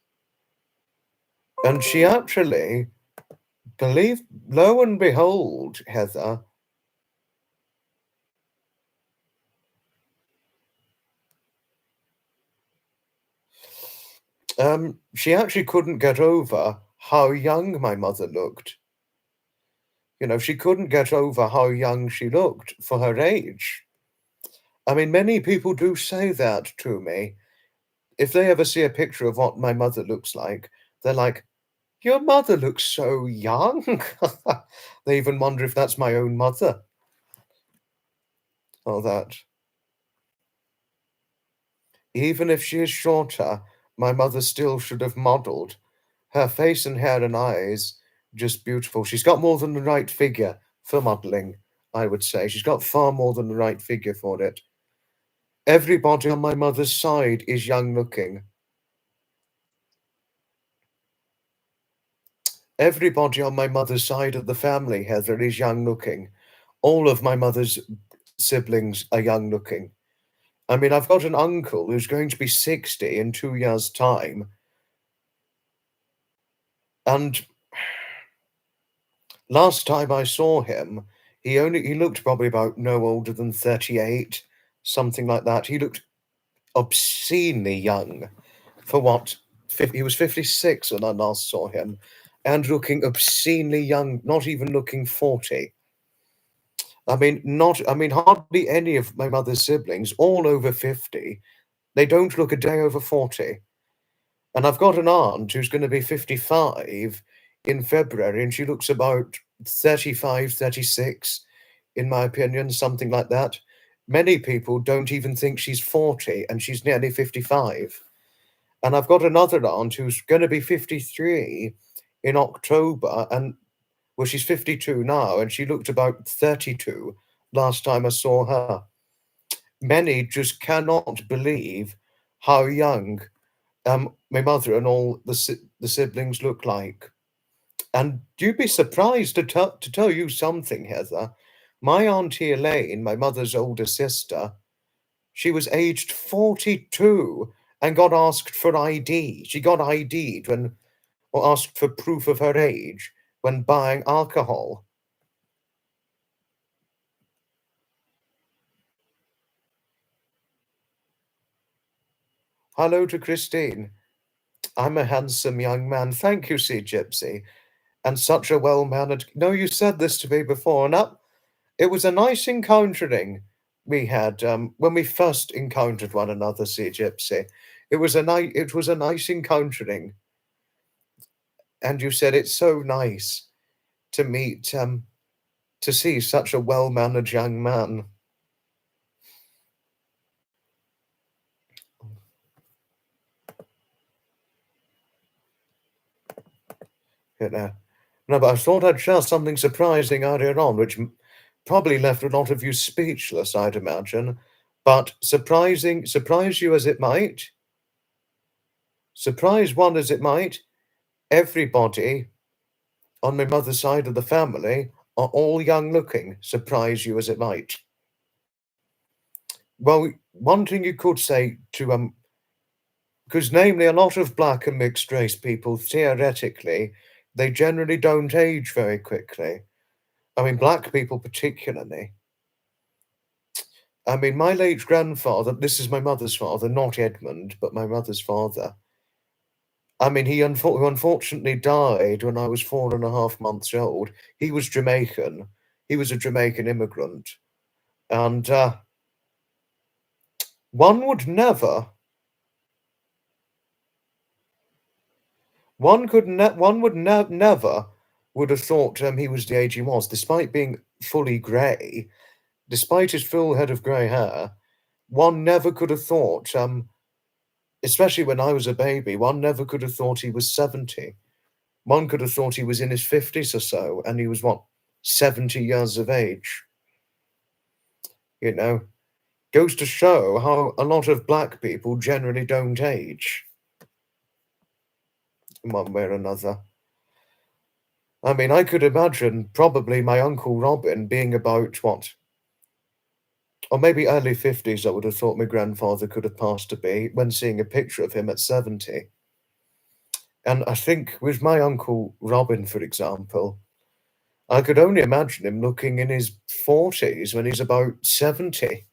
Speaker 1: And she actually believed, lo and behold, Heather, she actually couldn't get over how young my mother looked. You know, she couldn't get over how young she looked for her age. I mean, many people do say that to me. If they ever see a picture of what my mother looks like, they're like, "Your mother looks so young." They even wonder if that's my own mother or that. Even if she is shorter, my mother still should have modeled. Her face and hair and eyes, just beautiful. She's got more than the right figure for modeling, I would say. She's got far more than the right figure for it. Everybody on my mother's side is young looking. Everybody on my mother's side of the family, Heather, is young looking. All of my mother's siblings are young looking. I mean, I've got an uncle who's going to be 60 in 2 years' time. And Last time I saw him, he looked probably about no older than 38, something like that. He looked obscenely young for what? He was 56 when I last saw him, and looking obscenely young, not even looking 40. I mean, hardly any of my mother's siblings, all over 50, they don't look a day over 40. And I've got an aunt who's going to be 55 in February, and she looks about 35, 36, in my opinion, something like that. Many people don't even think she's 40, and she's nearly 55. And I've got another aunt who's going to be 53 in October, and well, she's 52 now, and she looked about 32 last time I saw her. Many just cannot believe how young my mother and all the siblings look like. And you'd be surprised to tell you something, Heather. My auntie Elaine, my mother's older sister, she was aged 42 and got asked for ID. She got ID'd when, or asked for proof of her age when buying alcohol. Hello to Christine. I'm a handsome young man. Thank you, Sea Gypsy. And such a well-mannered... No, you said this to me before, and it was a nice encountering we had when we first encountered one another, Sea Gypsy. It was a nice encountering. And you said it's so nice to meet, to see such a well-mannered young man. You know. No, but I thought I'd share something surprising earlier on, which probably left a lot of you speechless, I'd imagine. But surprise you as it might, surprise one as it might, everybody on my mother's side of the family are all young looking, surprise you as it might. Well, one thing you could say to because namely a lot of black and mixed race people, theoretically, they generally don't age very quickly. I mean, black people particularly. I mean, my late grandfather, this is my mother's father, not Edmund, but my mother's father. I mean, who unfortunately died when I was 4.5 months old. He was Jamaican. He was a Jamaican immigrant. And one would never, never would have thought he was the age he was, despite being fully grey, despite his full head of grey hair. One never could have thought, especially when I was a baby, one never could have thought he was 70. One could have thought he was in his 50s or so, and he was, what, 70 years of age? You know, goes to show how a lot of black people generally don't age in one way or another. I mean, I could imagine probably my Uncle Robin being about, what, or maybe early 50s, I would have thought my grandfather could have passed to be when seeing a picture of him at 70. And I think with my Uncle Robin, for example, I could only imagine him looking in his 40s when he's about 70.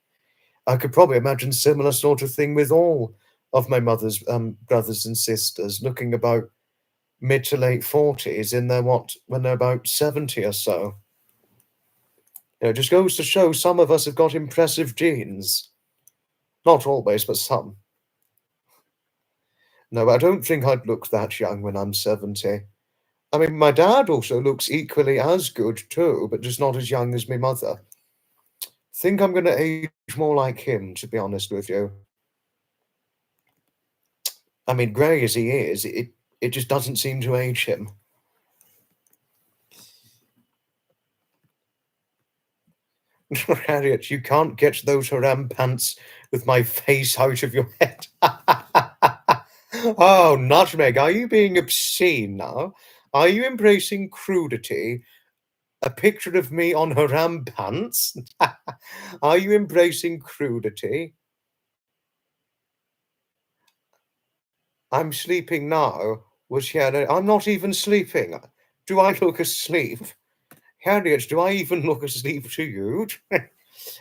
Speaker 1: I could probably imagine similar sort of thing with all of my mother's brothers and sisters, looking about mid to late 40s in their when they're about 70 or so. You know, it just goes to show some of us have got impressive genes. Not always, but some. No, I don't think I'd look that young when I'm 70. I mean, my dad also looks equally as good too, but just not as young as my mother. Think I'm going to age more like him, to be honest with you. I mean, grey as he is, it just doesn't seem to age him. Harriet, you can't get those haram pants with my face out of your head. Oh, Nutmeg, are you being obscene now? Are you embracing crudity? A picture of me on haram pants? Are you embracing crudity? I'm sleeping now. I'm not even sleeping. Do I look asleep? Harriet, do I even look asleep to you?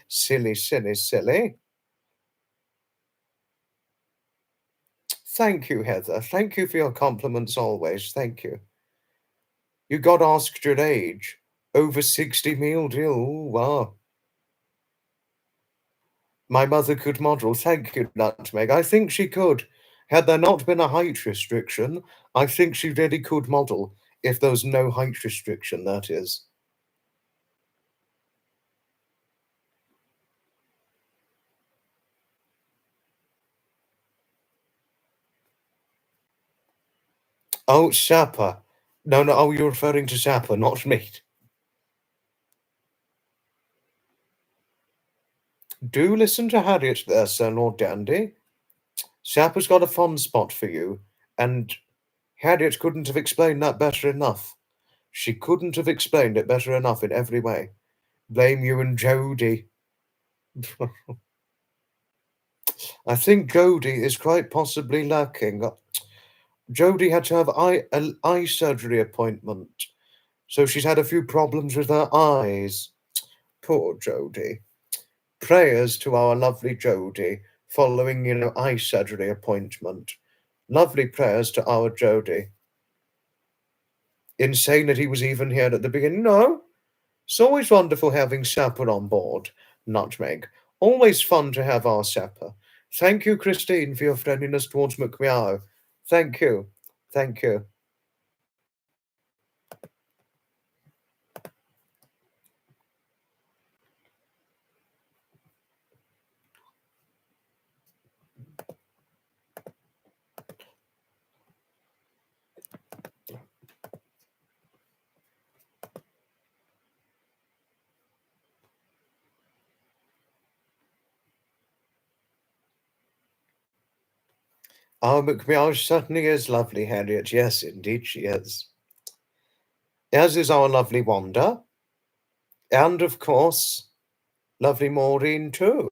Speaker 1: Silly, silly, silly. Thank you, Heather. Thank you for your compliments always. Thank you. You got asked your age. Over 60 meal deal. Ooh, wow. My mother could model. Thank you, Nutmeg. I think she could. Had there not been a height restriction, I think she really could model, if there was no height restriction, that is. Oh, Sapper. No, no, oh, you're referring to Sapper, not me. Do listen to Harriet there, Sir Lord Dandy. Sapper's got a fond spot for you, and Harriet couldn't have explained that better enough. She couldn't have explained it better enough in every way. Blame you and Jody. I think Jody is quite possibly lacking. Jody had to have an eye surgery appointment, so she's had a few problems with her eyes. Poor Jody. Prayers to our lovely Jody following, eye surgery appointment. Lovely prayers to our Jody. Insane that he was even here at the beginning. No, it's always wonderful having Sapper on board, Nutmeg. Always fun to have our Sapper. Thank you, Christine, for your friendliness towards McMeow. Thank you. Thank you. Our McMeow certainly is lovely, Harriet. Yes, indeed she is. As is our lovely Wanda. And, of course, lovely Maureen, too.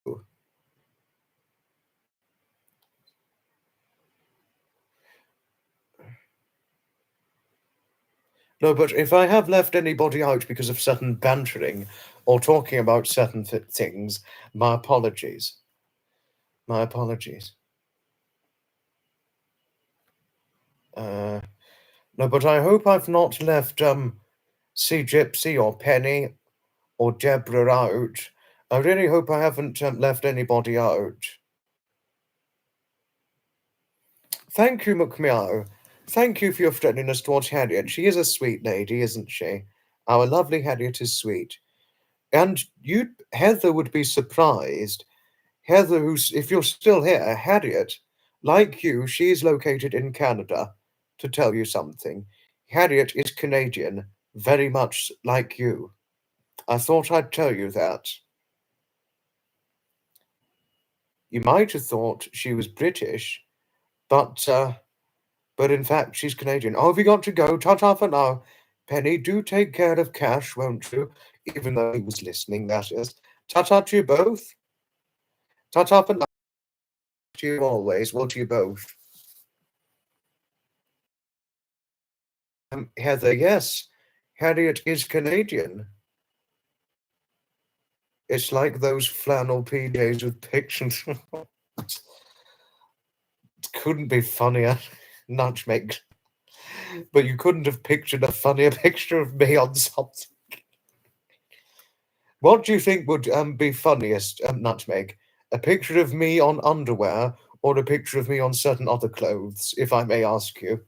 Speaker 1: No, but if I have left anybody out because of certain bantering or talking about certain things, my apologies. My apologies. No, but I hope I've not left Sea Gypsy or Penny or Deborah out. I really hope I haven't left anybody out. Thank you, McMeow. Thank you for your friendliness towards Harriet. She is a sweet lady, isn't she? Our lovely Harriet is sweet. And Heather would be surprised. Heather, if you're still here, Harriet, like you, she's located in Canada, to tell you something. Harriet is Canadian, very much like you. I thought I'd tell you that. You might have thought she was British, but in fact she's Canadian. Oh, have you got to go? Ta-ta for now. Penny, do take care of Cash, won't you? Even though he was listening, that is. Ta-ta to you both. Ta-ta for now. To you always. Well, to you both. Heather, yes. Harriet is Canadian. It's like those flannel PJs with pictures. Couldn't be funnier. Nutmeg. But you couldn't have pictured a funnier picture of me on something. What do you think would be funniest, Nutmeg? A picture of me on underwear or a picture of me on certain other clothes, if I may ask you?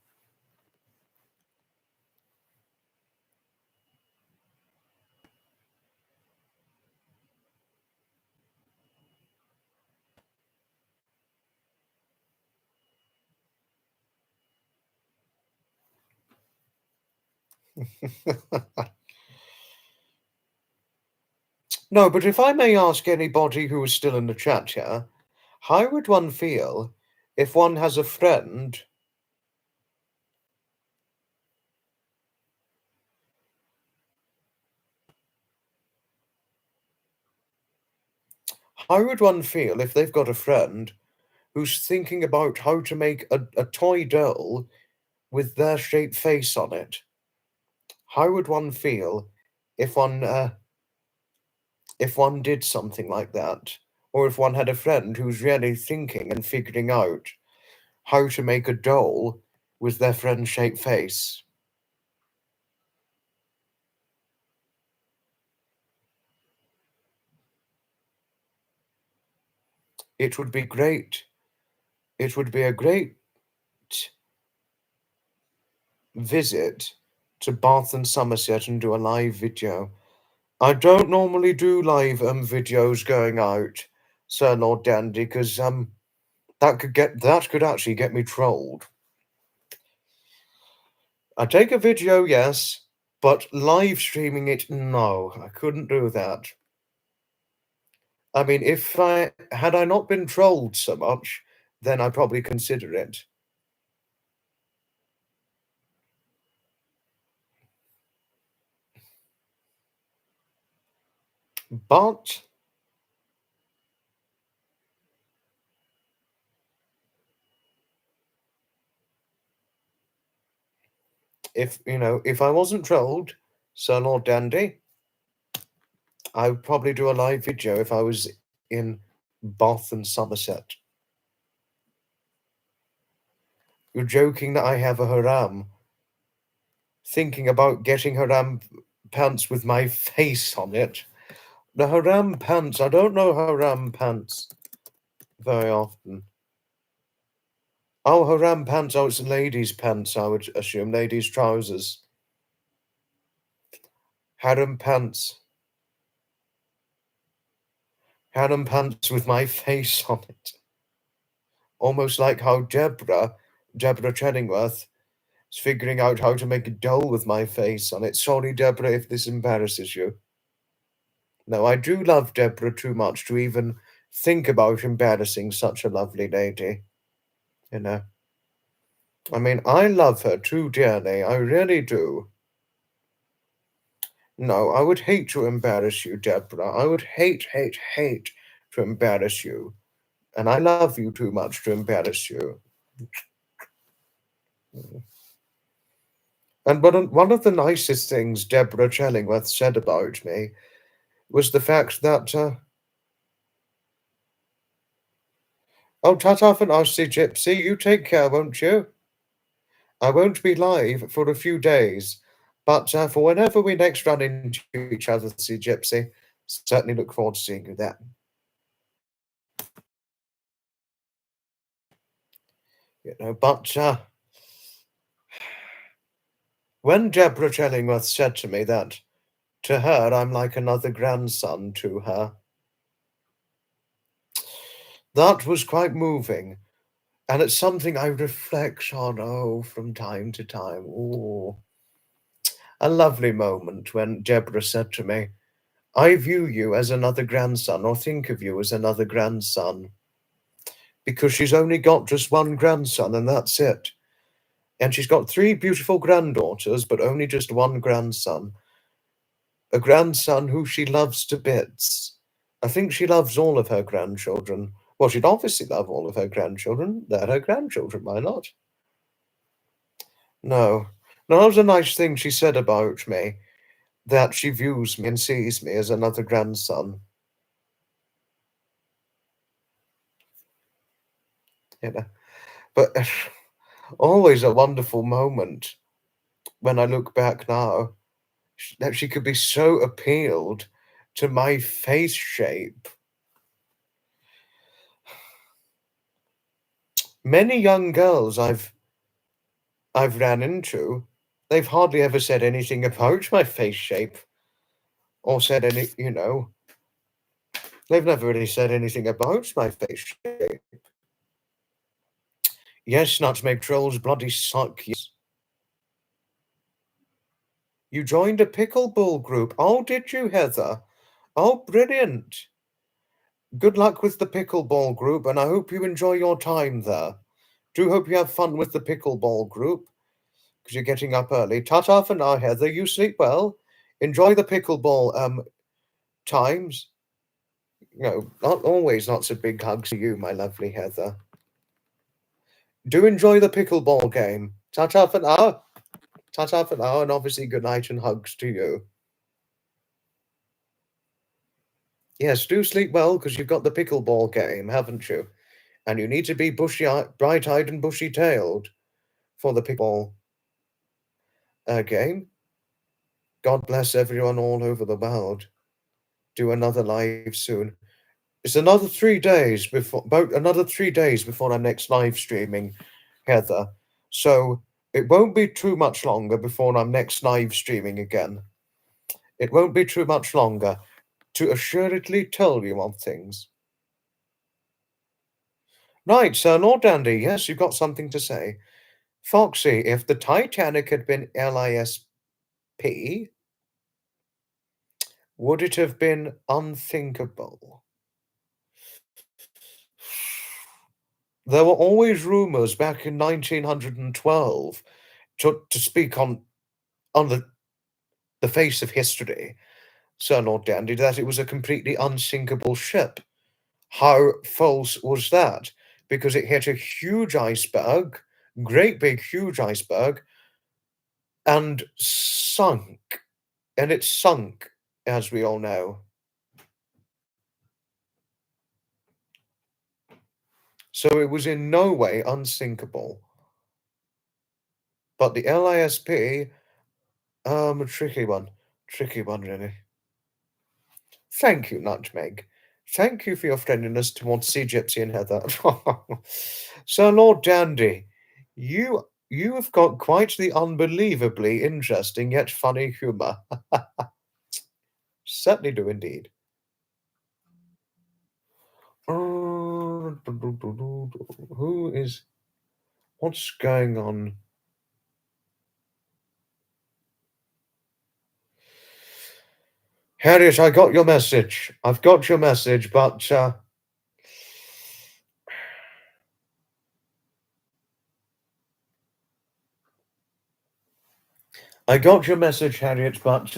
Speaker 1: No, but if I may ask anybody who is still in the chat here, how would one feel if one has a friend? How would one feel if they've got a friend who's thinking about how to make a toy doll with their shaped face on it? How would one feel if one did something like that, or if one had a friend who's really thinking and figuring out how to make a doll with their friend's shaped face. It would be great. It would be a great visit to Bath and Somerset and do a live video. I don't normally do live videos going out, Sir Lord Dandy, because that could actually get me trolled. I take a video, yes, but live streaming it, no, I couldn't do that. I mean, if I had I not been trolled so much, then I'd probably consider it. But if I wasn't trolled, Sir Lord Dandy, I would probably do a live video if I was in Bath and Somerset. You're joking that I have a haram. Thinking about getting haram pants with my face on it. The haram pants, I don't know haram pants very often. Oh, haram pants, oh, it's ladies' pants, I would assume. Ladies' trousers. Harem pants. Harem pants with my face on it. Almost like how Deborah Chenningworth, is figuring out how to make a doll with my face on it. Sorry, Deborah, if this embarrasses you. No, I do love Deborah too much to even think about embarrassing such a lovely lady. You know. I mean, I love her too dearly. I really do. No, I would hate to embarrass you, Deborah. I would hate to embarrass you. And I love you too much to embarrass you. And one of the nicest things Deborah Chellingworth said about me was the fact that, oh, ta-ta for now, see Gypsy, you take care, won't you? I won't be live for a few days, but for whenever we next run into each other, see Gypsy, certainly look forward to seeing you then. But when Deborah Chellingworth said to me that to her I'm like another grandson to her, that was quite moving. And it's something I reflect on, from time to time. Oh, a lovely moment when Deborah said to me, I view you as another grandson, or think of you as another grandson, because she's only got just one grandson, and that's it. And she's got 3 beautiful granddaughters, but only just one grandson. A grandson who she loves to bits. I think she loves all of her grandchildren. Well, she'd obviously love all of her grandchildren. They're her grandchildren, why not? No. No, that was a nice thing she said about me, that she views me and sees me as another grandson. You know. But always a wonderful moment when I look back now, that she could be so appealed to my face shape. Many young girls I've ran into, they've hardly ever said anything about my face shape, or said they've never really said anything about my face shape. Yes, not to make trolls bloody suck. Yes. You joined a pickleball group. Oh, did you, Heather? Oh, brilliant. Good luck with the pickleball group, and I hope you enjoy your time there. Do hope you have fun with the pickleball group, because you're getting up early. Ta-ta for now, Heather. You sleep well. Enjoy the pickleball times. Not always lots of big hugs to you, my lovely Heather. Do enjoy the pickleball game. Ta-ta for now. Ta-ta for now, and obviously good night and hugs to you. Yes, do sleep well because you've got the pickleball game, haven't you? And you need to be bright-eyed and bushy-tailed for the pickleball game. God bless everyone all over the world. Do another live soon. It's another 3 days before, about another 3 days before our next live streaming, Heather. So it won't be too much longer before I'm next live streaming again. It won't be too much longer to assuredly tell you of things. Right, Sir Lord Dandy, yes, you've got something to say. Foxy, if the Titanic had been LISP, would it have been unthinkable? There were always rumors back in 1912, to speak on the face of history, Sir Lord Dandy, that it was a completely unsinkable ship. How false was that? Because it hit a huge iceberg, great big huge iceberg, and sunk. And it sunk, as we all know. So it was in no way unsinkable. But the LISP, a tricky one, really. Thank you, Nutmeg. Thank you for your friendliness towards Sea Gypsy and Heather. Sir Lord Dandy, you have got quite the unbelievably interesting yet funny humour. Certainly do indeed. Who is... What's going on? Harriet, I got your message. I've got your message, but I got your message, Harriet, but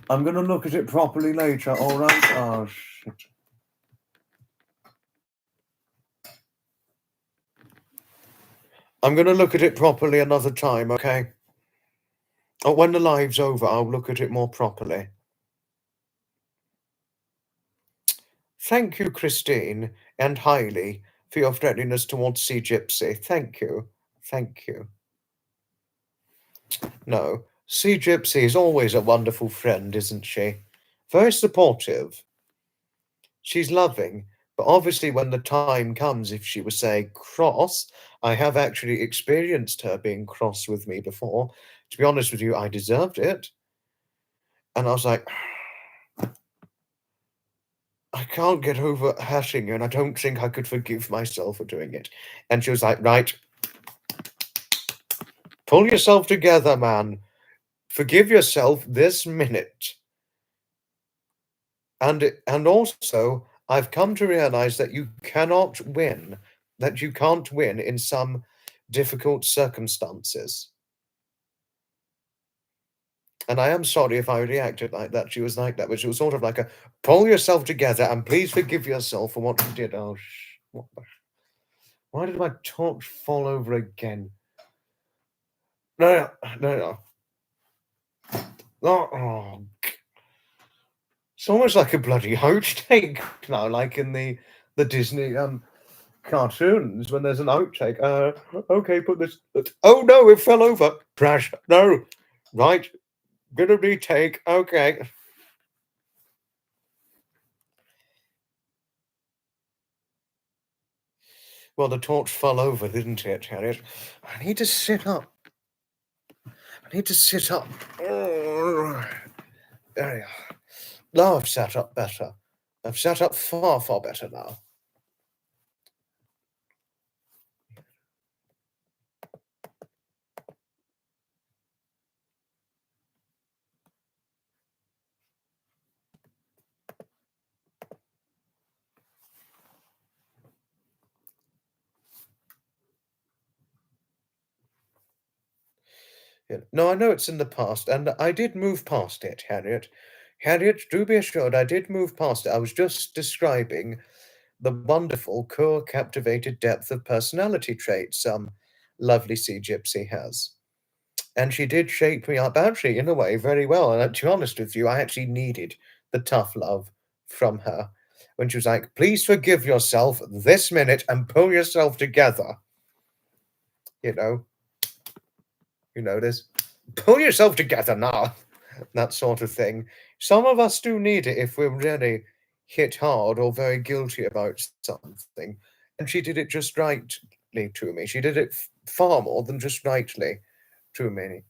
Speaker 1: I'm going to look at it properly later, all right? Oh, shit. I'm going to look at it properly another time, okay? Oh, when the live's over, I'll look at it more properly. Thank you, Christine and Hailey, for your friendliness towards Sea Gypsy. Thank you. Thank you. No, Sea Gypsy is always a wonderful friend, isn't she? Very supportive. She's loving, but obviously when the time comes, if she was, say, cross, I have actually experienced her being cross with me before. To be honest with you, I deserved it. And I was like, I can't get over hurting you, and I don't think I could forgive myself for doing it. And she was like, right, pull yourself together, man. Forgive yourself this minute. And also, I've come to realize that you cannot win, that you can't win in some difficult circumstances. And I am sorry if I reacted like that. She was like that, but she was sort of like a pull yourself together and please forgive yourself for what you did. Oh, what the... Why did my torch fall over again? No, no, no. Oh, it's almost like a bloody outtake now, like in the Disney cartoons when there's an outtake. Okay, put this. Oh no, it fell over. Crash. No, right. Gonna retake. Okay. Well, the torch fell over, didn't it, Harriet? I need to sit up. I need to sit up. Oh, there we are. Now I've sat up better. I've sat up far, far better now. Yeah. No, I know it's in the past, and I did move past it, Harriet. Harriet, do be assured I did move past it. I was just describing the wonderful, cool, captivated depth of personality traits lovely Sea Gypsy has. And she did shape me up, actually, in a way, very well. And to be honest with you, I actually needed the tough love from her when she was like, "Please forgive yourself this minute and pull yourself together." You know, you know this. Pull yourself together now. That sort of thing. Some of us do need it if we're really hit hard or very guilty about something. And she did it just rightly to me. She did it far more than just rightly to me.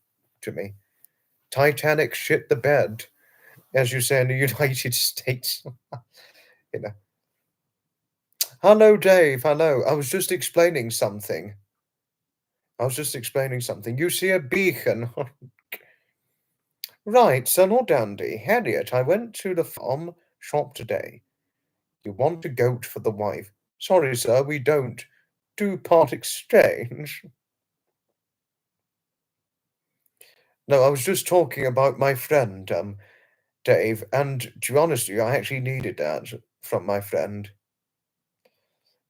Speaker 1: To me, Titanic shit the bed, as you say in the United States. You know. Hello, Dave. Hello. I was just explaining something. You see a beacon. Right, son or dandy. Harriet, I went to the farm shop today. You want a goat for the wife? Sorry, sir, we don't do part exchange. No, I was just talking about my friend, Dave, and to be honest with you, I actually needed that from my friend.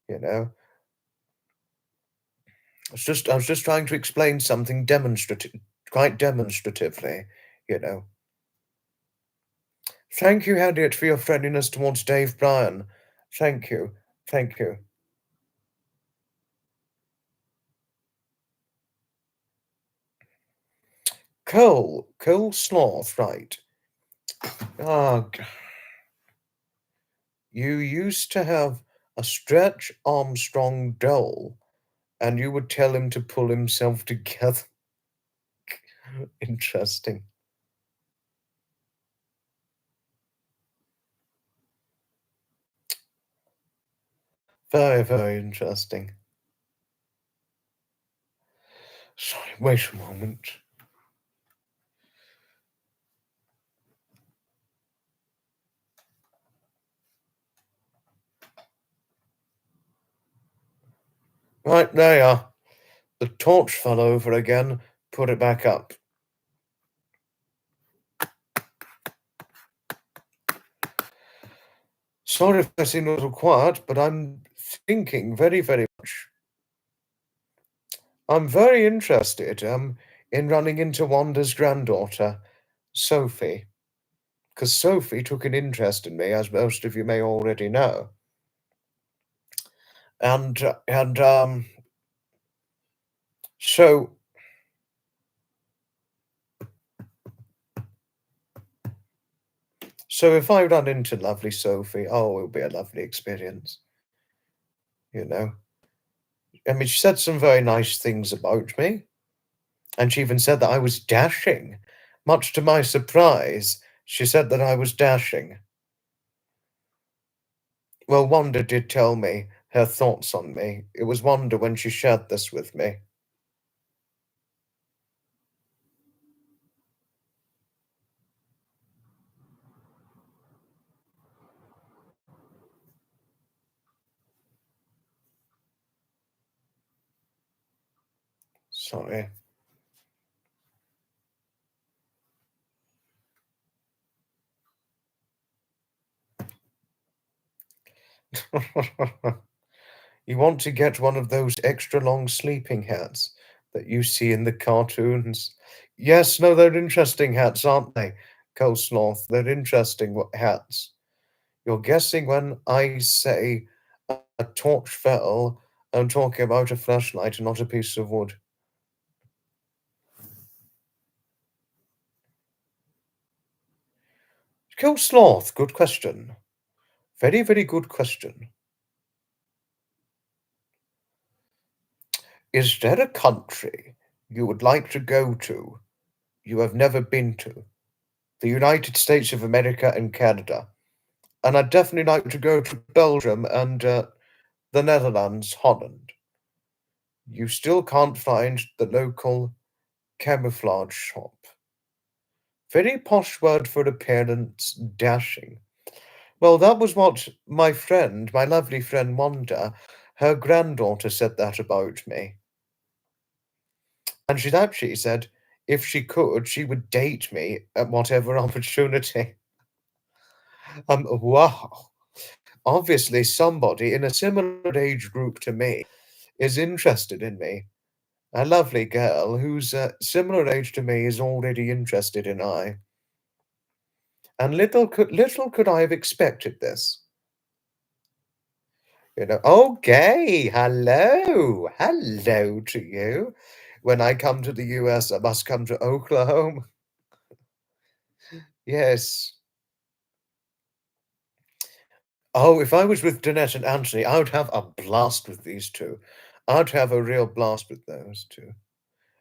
Speaker 1: You know, I was just trying to explain something quite demonstratively. You know. Thank you, Harriet, for your friendliness towards Dave Bryan. Thank you, thank you. Cole Sloth, right? Ah, you used to have a Stretch Armstrong doll, and you would tell him to pull himself together. Interesting. Very, very interesting. Sorry, wait a moment. Right, there you are. The torch fell over again. Put it back up. Sorry if I seem a little quiet, but I'm thinking very, very much. I'm very interested in running into Wanda's granddaughter, Sophie, because Sophie took an interest in me, as most of you may already know. And so if I run into lovely Sophie, oh, it'll be a lovely experience, you know. I mean, she said some very nice things about me, and she even said that I was dashing. Much to my surprise, she said that I was dashing. Well, Wanda did tell me her thoughts on me. It was Wanda when she shared this with me. Sorry. You want to get one of those extra long sleeping hats that you see in the cartoons? Yes, no, they're interesting hats, aren't they? Coleslaw, they're interesting hats. You're guessing when I say a torch fell, I'm talking about a flashlight and not a piece of wood. Coleslaw, good question. Very, very good question. Is there a country you would like to go to you have never been to? The United States of America and Canada. And I'd definitely like to go to Belgium and the Netherlands, Holland. You still can't find the local camouflage shop. Very posh word for appearance, dashing. Well, that was what my lovely friend Wanda, her granddaughter said that about me. And she'd actually said if she could, she would date me at whatever opportunity. Wow. Obviously, somebody in a similar age group to me is interested in me. A lovely girl who's similar age to me is already interested in I. and little could I have expected this. Oh, Gay, hello, hello to you. When I come to the US, I must come to Oklahoma. Yes. Oh, if I was with Danette and Anthony, I would have a blast with these two. I'd have a real blast with those two.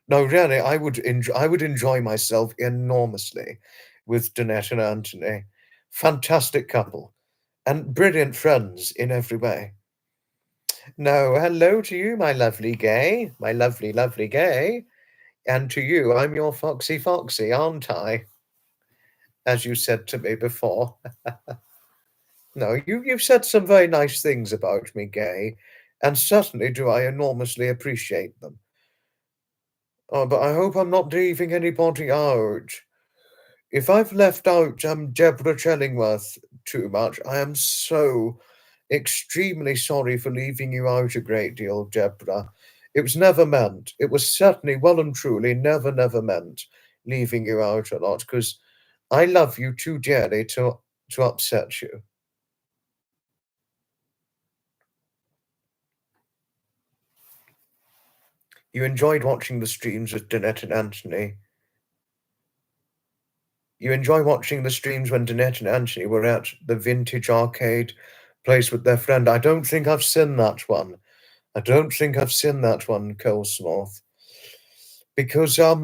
Speaker 1: No, really, I would enjoy myself enormously with Danette and Anthony. Fantastic couple and brilliant friends in every way. No, hello to you, my lovely Gay, my lovely, lovely Gay. And to you, I'm your Foxy, aren't I? As you said to me before. No, you've said some very nice things about me, Gay, and certainly do I enormously appreciate them. Oh, but I hope I'm not leaving anybody out. If I've left out Deborah Chellingworth too much, I am so extremely sorry for leaving you out a great deal, Deborah. It was never meant. It was certainly well and truly never meant leaving you out a lot, because I love you too dearly to upset you. You enjoyed watching the streams with Danette and Anthony. You enjoy watching the streams when Danette and Anthony were at the vintage arcade place with their friend. I don't think I've seen that one. I don't think I've seen that one, Coleslaw, because I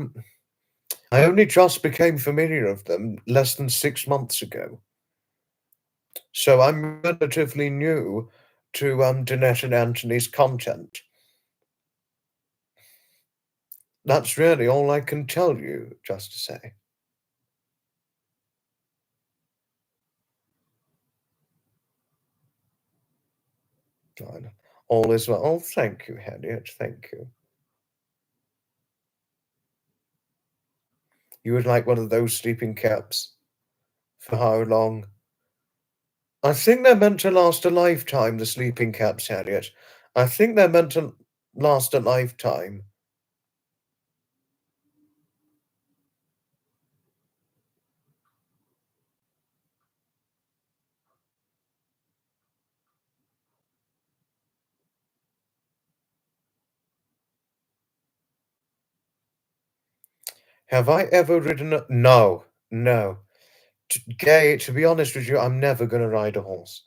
Speaker 1: only just became familiar of them less than 6 months ago. So I'm relatively new to Danette and Anthony's content. That's really all I can tell you, just to say. Fine. All is well. Oh, thank you, Harriet. Thank you. You would like one of those sleeping caps? For how long? I think they're meant to last a lifetime, the sleeping caps, Harriet. I think they're meant to last a lifetime. Have I ever ridden a... No, no. Gay, to be honest with you, I'm never going to ride a horse.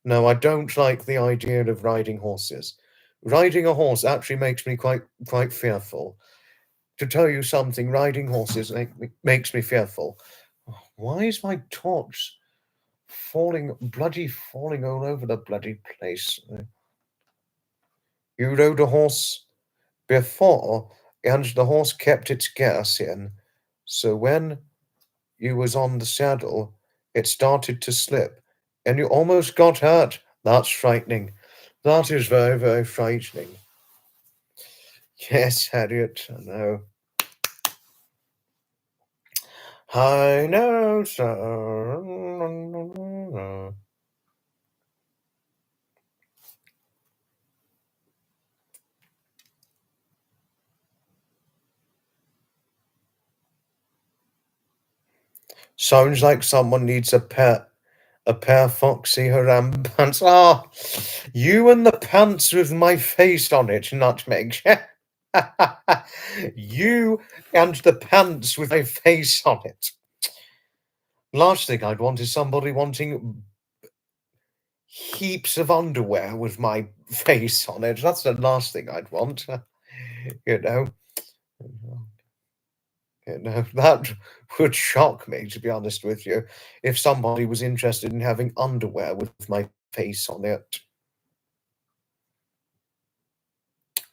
Speaker 1: No, I don't like the idea of riding horses. Riding a horse actually makes me quite fearful. To tell you something, riding horses makes me fearful. Why is my torch falling all over the bloody place? You rode a horse before, and the horse kept its gas in, so when you was on the saddle, it started to slip, and you almost got hurt. That's frightening. That is very frightening. Yes, Harriet, I know. I know, sir. Sounds like someone needs a pair of Foxy Haram pants. Ah, you and the pants with my face on it, Nutmeg. You and the pants with my face on it. Last thing I'd want is somebody wanting heaps of underwear with my face on it. That's the last thing I'd want. You know. That would shock me, to be honest with you, if somebody was interested in having underwear with my face on it.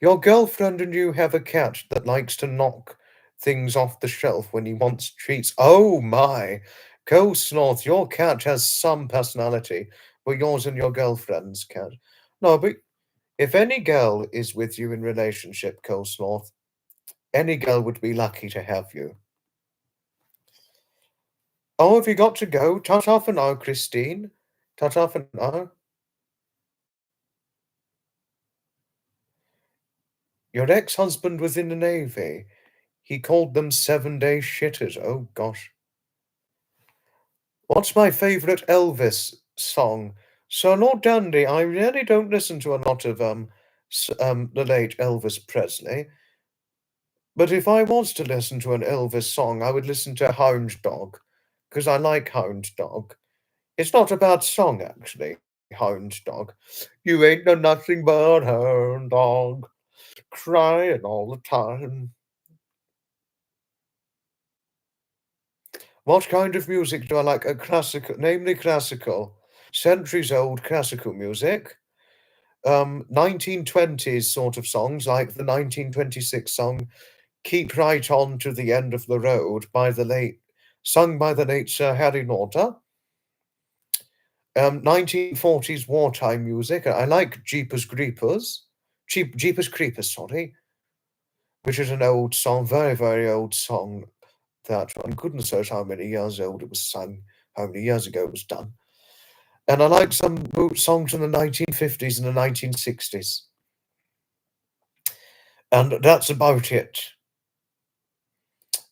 Speaker 1: Your girlfriend and you have a cat that likes to knock things off the shelf when he wants treats. Oh my! Coleslaw, your cat has some personality. Well, yours and your girlfriend's cat. No, but if any girl is with you in relationship, Coleslaw, any girl would be lucky to have you. Oh, have you got to go? Ta-ta for now, Christine. Ta-ta for now. Your ex-husband was in the Navy. He called them 7-day shitters. Oh, gosh. What's my favourite Elvis song? So, Lord Dandy, I really don't listen to a lot of the late Elvis Presley. But if I was to listen to an Elvis song, I would listen to Hound Dog, because I like Hound Dog. It's not a bad song, actually, Hound Dog. You ain't no nothing but hound dog, crying all the time. What kind of music do I like? A classical, namely classical, centuries old classical music. 1920s sort of songs, like the 1926 song "Keep Right On to the End of the Road" sung by the late Sir Harry Lauder. 1940s wartime music. I like Jeepers Creepers, sorry, which is an old song, very, very old song that, and goodness knows how many years old it was sung, how many years ago it was done. And I like some songs from the 1950s and the 1960s. And that's about it.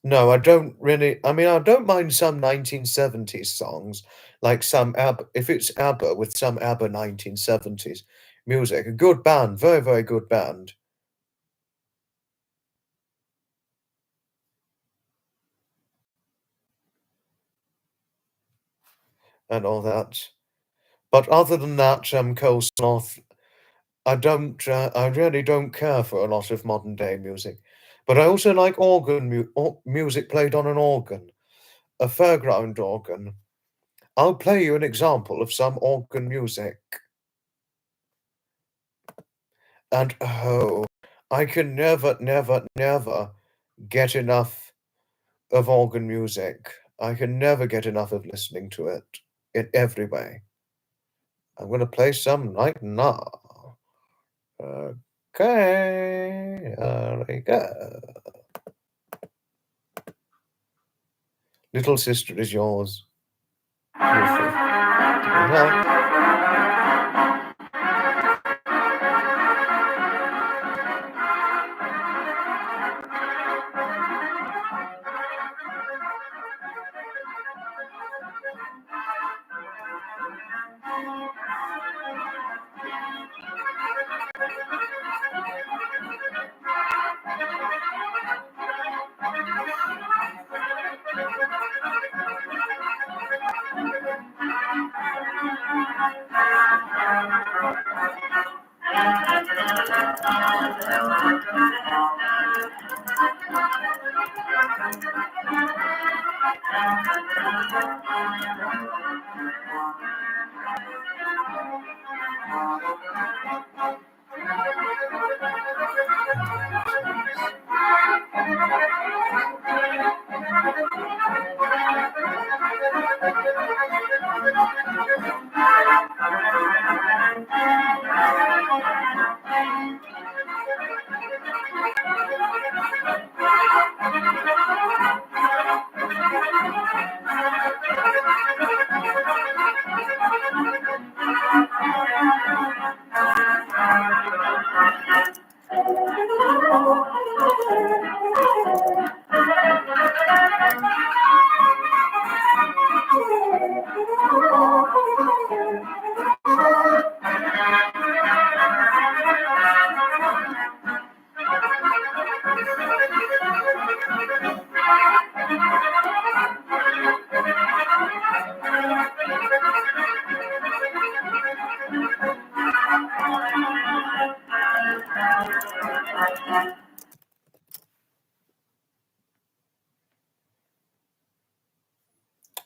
Speaker 1: No, I don't really. I mean, I don't mind some 1970s songs, like some ABBA, if it's ABBA with some ABBA 1970s music. A good band, very, very good band. And all that. But other than that, Coleslaw, I really don't care for a lot of modern day music. But I also like music played on an organ, a fairground organ. I'll play you an example of some organ music. And oh, I can never, never, never get enough of organ music. I can never get enough of listening to it in every way. I'm going to play some right now. Okay, there we go. Little sister is yours. Beautiful.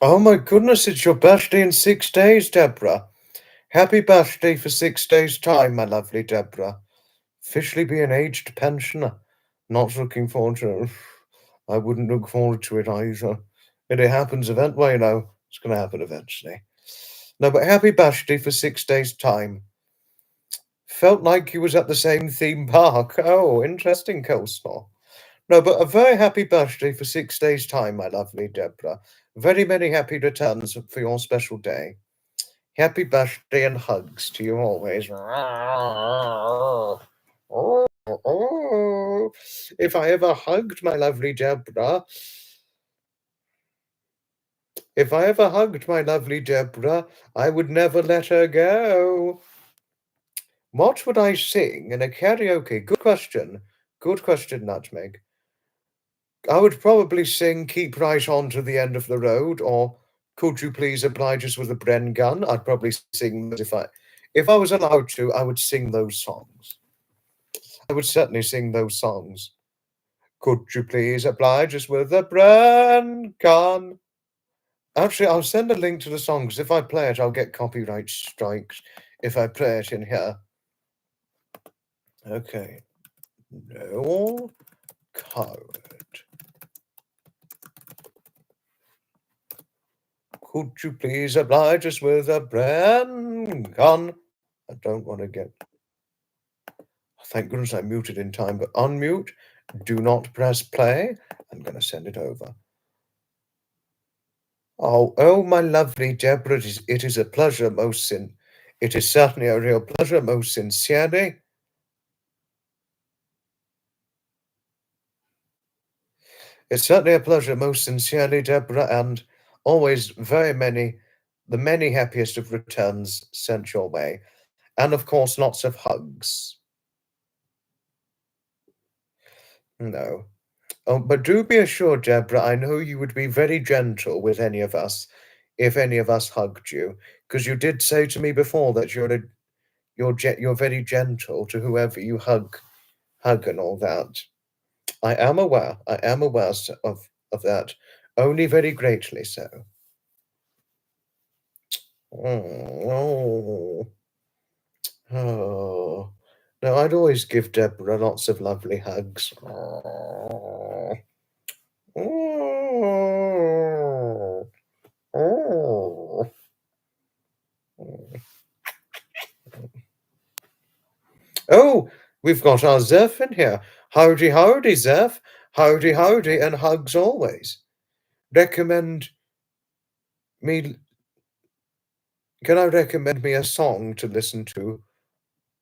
Speaker 1: Well, oh my goodness, it's your birthday in 6 days, Deborah. Happy birthday for 6 days' time, my lovely Deborah. Officially be an aged pensioner. Not looking forward to it. I wouldn't look forward to it either. If it happens well, you know, it's going to happen eventually. No, but happy birthday for 6 days' time. Felt like you was at the same theme park. Oh, interesting, Coleslaw. No, but a very happy birthday for 6 days' time, my lovely Deborah. Very many happy returns for your special day. Happy birthday and hugs to you always. Oh, oh, if I ever hugged my lovely Deborah, If I ever hugged my lovely Deborah, I would never let her go. What would I sing in a karaoke? Good question. Good question, Nutmeg. I would probably sing Keep Right On to the End of the Road, or Could You Please Oblige Us with a Bren Gun? I'd probably sing those if I was allowed to, I would sing those songs. I would certainly sing those songs. Could you please oblige us with a Bren Gun? Actually, I'll send a link to the song, because if I play it, I'll get copyright strikes if I play it in here. Okay. No code. Could you please oblige us with a Bren Gun? I don't want to get... Thank goodness I muted in time, but unmute. Do not press play. I'm going to send it over. Oh, my lovely Deborah, it is a pleasure it is certainly a real pleasure, most sincerely. It's certainly a pleasure, most sincerely, Deborah, and always the many happiest of returns sent your way. And of course, lots of hugs. No. Oh, but do be assured, Deborah, I know you would be very gentle with any of us if any of us hugged you, because you did say to me before that you're very gentle to whoever you hug and all that. I am aware of that, only very greatly so. Oh. Oh. No, I'd always give Deborah lots of lovely hugs. Oh. Oh. Oh. Oh, we've got our Zeph in here. Howdy, howdy, Zeph. Howdy, howdy, and hugs always. Recommend me... Can I recommend me a song to listen to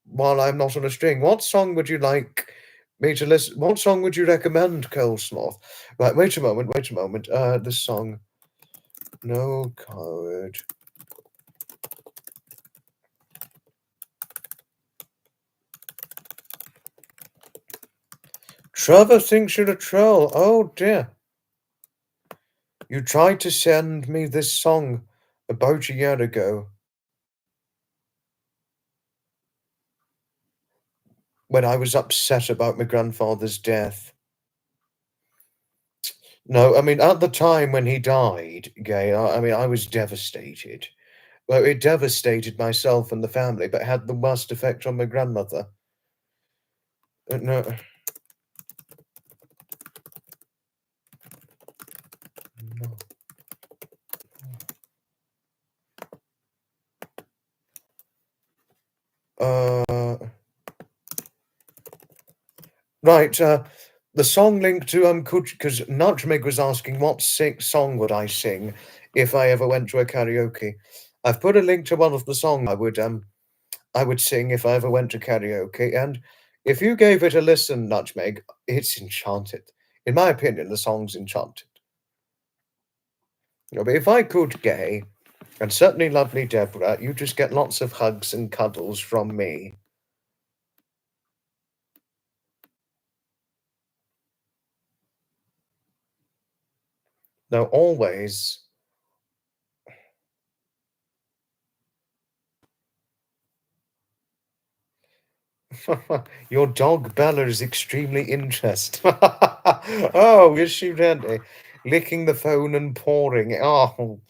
Speaker 1: while I'm not on a string? What song would you like me to listen? What song would you recommend, Coleslaw? Right, wait a moment. This song. No code. Trevor thinks you're a troll. Oh dear. You tried to send me this song about a year ago when I was upset about my grandfather's death. No, I mean, at the time when he died, Gay, I was devastated. Well, it devastated myself and the family, but had the worst effect on my grandmother. No. No. Right, the song link to because Nutmeg was asking what song would I sing if I ever went to a karaoke. I've put a link to one of the songs I would sing if I ever went to karaoke, and if you gave it a listen, Nutmeg, it's enchanted. In my opinion, the song's enchanted. But if I could, Gay, and certainly lovely Deborah, you just get lots of hugs and cuddles from me. Now, always. Your dog Bella is extremely interesting. Oh, is she really? Licking the phone and pawing. Oh,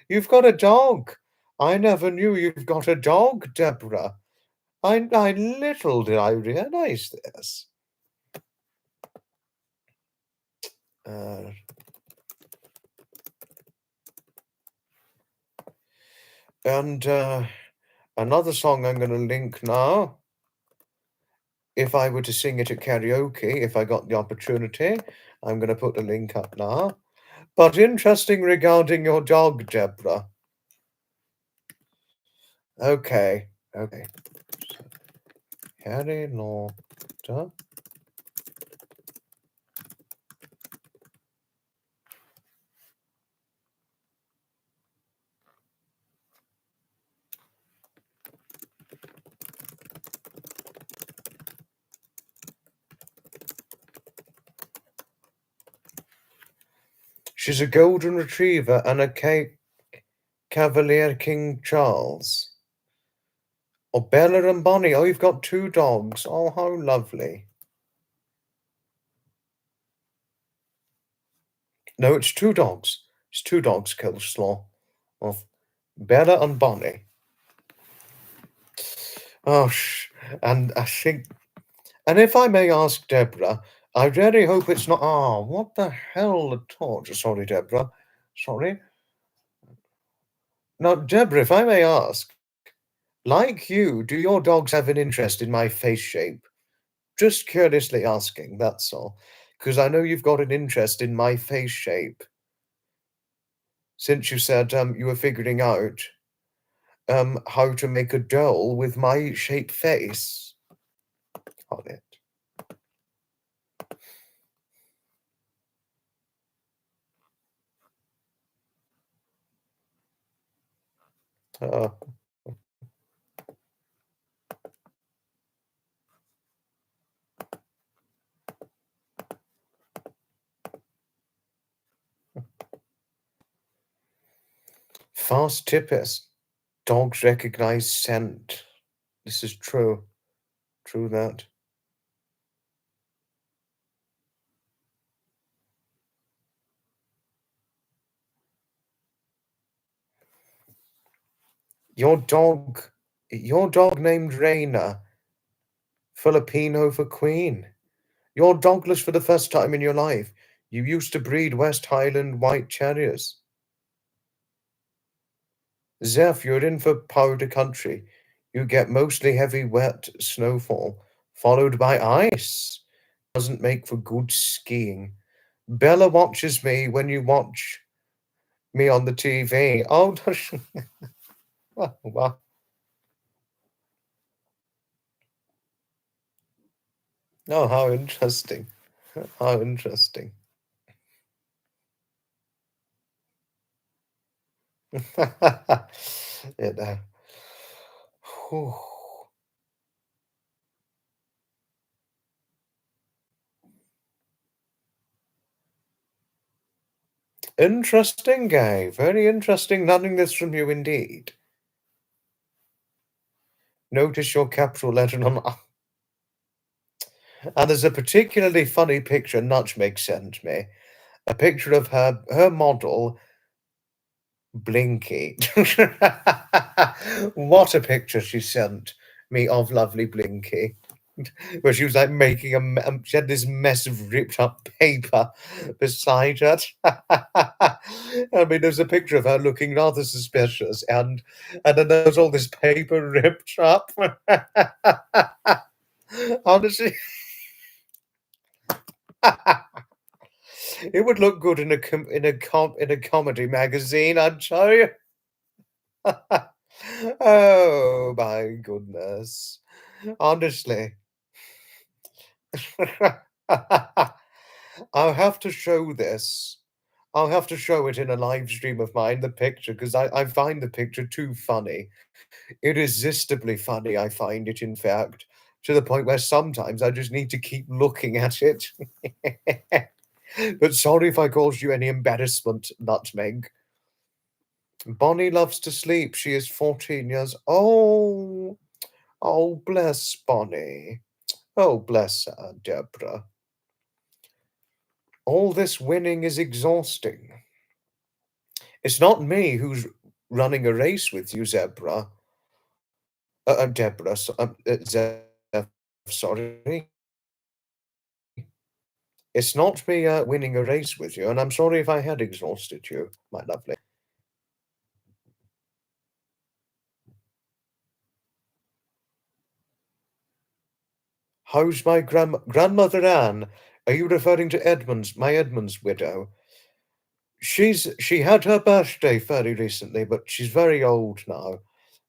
Speaker 1: you've got a dog. I never knew you've got a dog, Deborah. I little did I realize this. And another song I'm going to link now. If I were to sing it at karaoke, if I got the opportunity, I'm going to put the link up now. But interesting regarding your dog, Deborah. Okay. Harry Lauder. She's a golden retriever and a Cavalier King Charles. Oh, Bella and Bonnie. Oh, you've got two dogs. Oh, how lovely. No, it's two dogs. It's two dogs, Coleslaw. Of Bella and Bonnie. Oh, and I think, and if I may ask Deborah, I really hope it's not. Oh, what the hell, the torch? Sorry, Deborah. Sorry. Now, Deborah, if I may ask, like you, do your dogs have an interest in my face shape? Just curiously asking, that's all. Because I know you've got an interest in my face shape. Since you said you were figuring out how to make a doll with my shaped face on it. Uh, Fast tippers. Dogs recognize scent. This is true. True that. Your dog named Reina, Filipino for queen. You're dogless for the first time in your life. You used to breed West Highland White Terriers. Zeph, you're in for powder country. You get mostly heavy, wet snowfall, followed by ice. Doesn't make for good skiing. Bella watches me when you watch me on the TV. Oh, well, oh, how interesting. How interesting. you know. Whew. Interesting, Gay. Very interesting learning this from you indeed. Notice your capital letter on. And there's a particularly funny picture Nutmeg sent me. A picture of her model, Blinky. What a picture she sent me of lovely Blinky. Where she was like making she had this mess of ripped up paper beside her. I mean, there's a picture of her looking rather suspicious, and then there's all this paper ripped up. Honestly, it would look good in a comedy magazine, I'd tell you. Oh my goodness. Honestly. I'll have to show this. I'll have to show it in a live stream of mine, the picture, because I find the picture too funny. Irresistibly funny, I find it, in fact, to the point where sometimes I just need to keep looking at it. But sorry if I caused you any embarrassment, Nutmeg. Bonnie loves to sleep. She is 14 years old. Oh, bless Bonnie. Oh, bless her, Deborah. All this winning is exhausting. It's not me who's running a race with you, Zebra. Deborah, sorry. It's not me winning a race with you, and I'm sorry if I had exhausted you, my lovely. How's my grandmother Anne? Are you referring to my Edmund's widow? She had her birthday fairly recently, but she's very old now.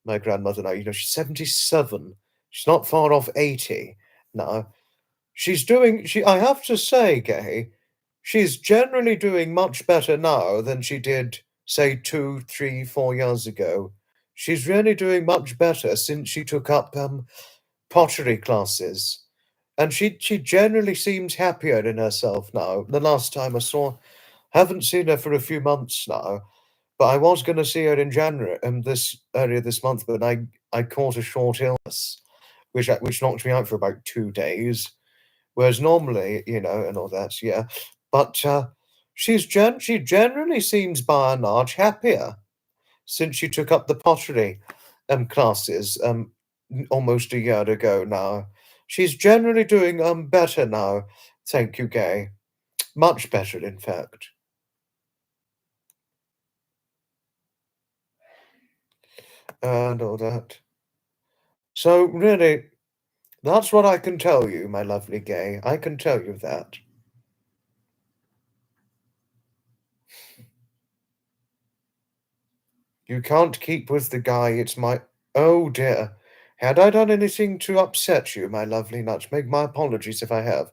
Speaker 1: My grandmother now, she's 77. She's not far off 80 now. I have to say, Gay, she's generally doing much better now than she did, say, 2, 3, 4 years ago. She's really doing much better since she took up pottery classes. And she generally seems happier in herself now. The last time I saw Haven't seen her for a few months now, but I was going to see her in January, this earlier this month, but I caught a short illness, which knocked me out for about 2 days. Whereas normally, and all that, yeah. But she generally seems by and large happier since she took up the pottery classes almost a year ago now. She's generally doing better now. Thank you, Gay. Much better, in fact. And all that. So really, that's what I can tell you, my lovely Gay. I can tell you that. You can't keep with the guy, it's my... Oh dear. Had I done anything to upset you, my lovely nutmeg? My apologies if I have.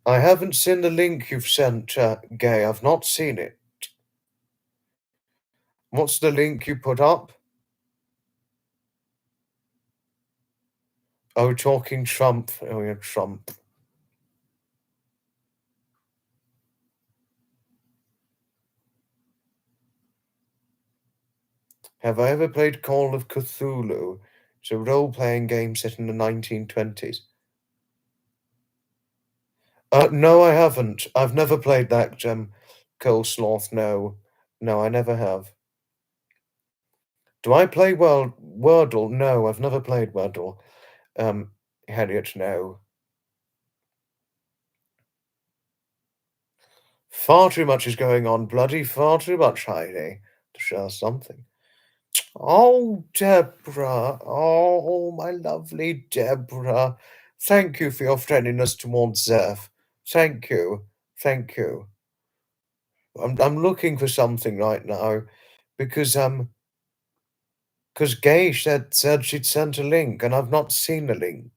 Speaker 1: I haven't seen the link you've sent, Gay. I've not seen it. What's the link you put up? Oh, talking Trump. Oh, yeah, Trump. Have I ever played Call of Cthulhu? It's a role-playing game set in the 1920s. No, I haven't. I've never played that, Coleslaw. No. No, I never have. Do I play Wordle? No, I've never played Wordle. Harriet, no. Far too much is going on, bloody far too much, Heidi, to share something. Oh, Deborah. Oh, my lovely Deborah. Thank you for your friendliness towards Zeph. Thank you. Thank you. I'm looking for something right now because Gay said she'd sent a link and I've not seen the link.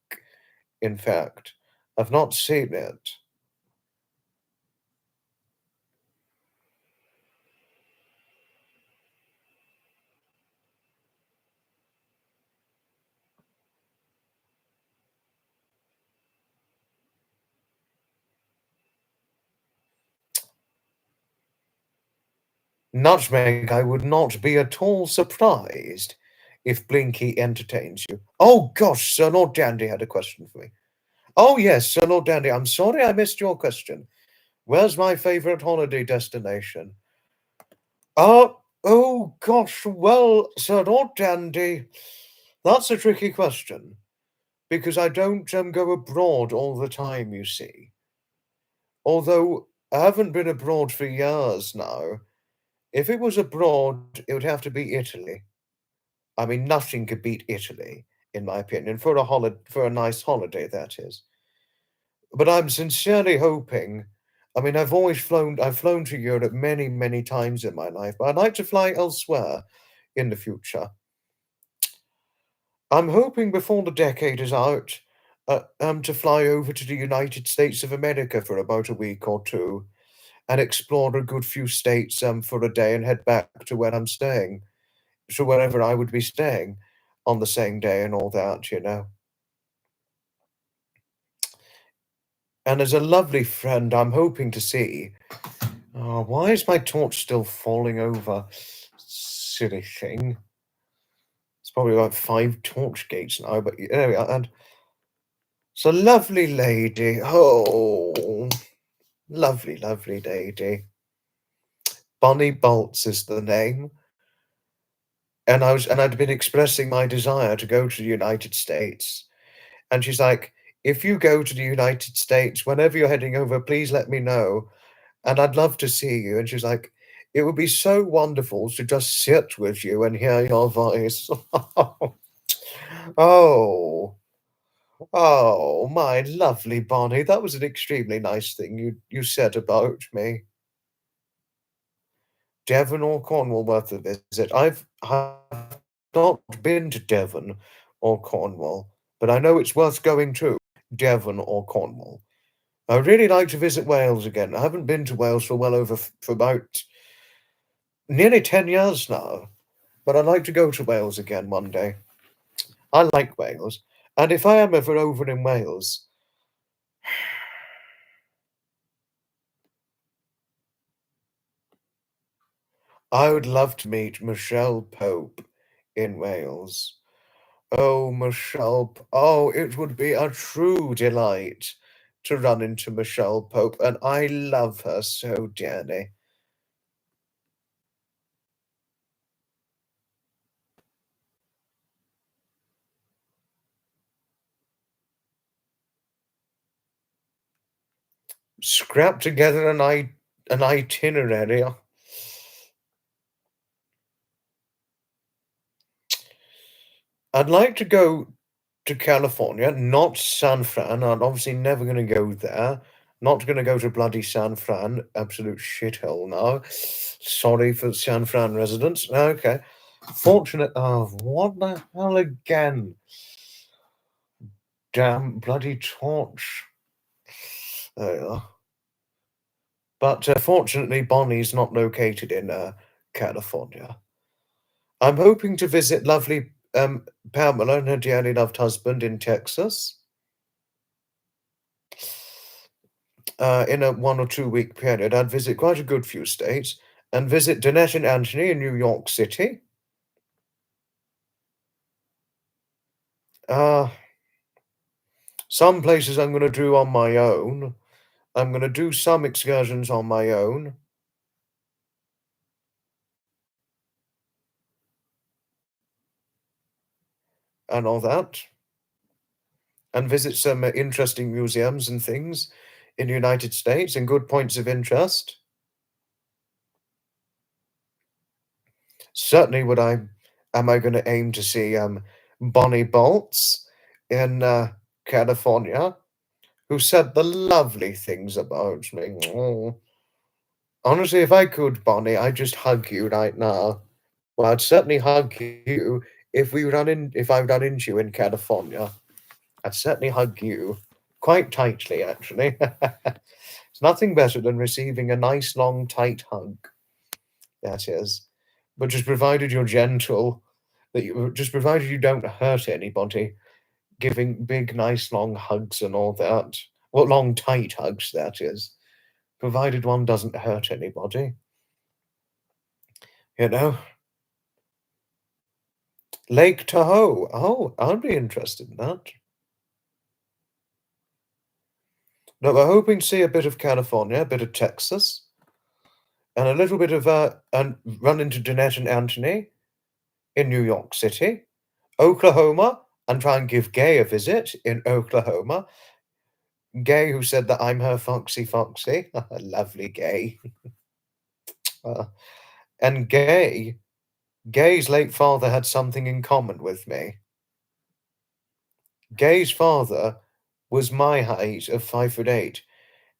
Speaker 1: In fact, I've not seen it. Nutmeg, I would not be at all surprised if Blinky entertains you. Oh gosh, Sir Lord Dandy had a question for me. Oh yes, Sir Lord Dandy, I'm sorry I missed your question. Where's my favourite holiday destination? Oh gosh, well, Sir Lord Dandy, that's a tricky question. Because I don't go abroad all the time, you see. Although I haven't been abroad for years now. If it was abroad, it would have to be Italy. I mean, nothing could beat Italy, in my opinion, for a nice holiday, that is. But I'm sincerely hoping. I mean, I've flown to Europe many, many times in my life, but I'd like to fly elsewhere in the future. I'm hoping before the decade is out, to fly over to the United States of America for about a week or two, and explore a good few states for a day and head back to where I'm staying, to wherever I would be staying on the same day and all that. And as a lovely friend, I'm hoping to see. Oh, why is my torch still falling over? Silly thing. It's probably about 5 torch gates now, but there we are. And it's a lovely lady. Oh, lovely, lovely lady. Bonnie Bolts is the name. And I'd been expressing my desire to go to the United States. And she's like, if you go to the United States, whenever you're heading over, please let me know. And I'd love to see you. And she's like, it would be so wonderful to just sit with you and hear your voice. Oh, oh, my lovely Bonnie. That was an extremely nice thing you said about me. Devon or Cornwall worth a visit. I've not been to Devon or Cornwall, but I know it's worth going to, Devon or Cornwall. I'd really like to visit Wales again. I haven't been to Wales for for about nearly 10 years now, but I'd like to go to Wales again one day. I like Wales, and if I am ever over in Wales, I would love to meet Michelle Pope in Wales. Oh, oh, it would be a true delight to run into Michelle Pope, and I love her so dearly. Scrap together an itinerary. I'd like to go to California, not San Fran. I'm obviously never going to go there. Not going to go to bloody San Fran. Absolute shithole now. Sorry for San Fran residents. Okay. Fortunate. Oh, what the hell again? Damn bloody torch. There you are. But fortunately, Bonnie's not located in California. I'm hoping to visit lovely Pamela and her dearly loved husband in Texas in a 1 or 2 week period. I'd visit quite a good few states and visit Danette and Anthony in New York City. Uh, some places I'm going to do on my own. I'm going to do some excursions on my own. And all that. And visit some interesting museums and things in the United States and good points of interest. Certainly am I going to aim to see Bonnie Bolts in California, who said the lovely things about me. Oh. Honestly, if I could, Bonnie, I'd just hug you right now. Well, I'd certainly hug you if I run into you in California. I'd certainly hug you quite tightly, actually. It's nothing better than receiving a nice, long, tight hug. That is. But just provided you're gentle, just provided you don't hurt anybody, giving big, nice, long hugs and all that. Well, long, tight hugs, that is. Provided one doesn't hurt anybody. You know? Lake Tahoe. Oh, I'd be interested in that. No, we're hoping to see a bit of California, a bit of Texas, and a little bit of and run into Danette and Anthony in New York City, Oklahoma, and try and give Gay a visit in Oklahoma. Gay, who said that I'm her Foxy. Lovely Gay. Uh, and Gay's late father had something in common with me. Gay's father was my height of 5'8",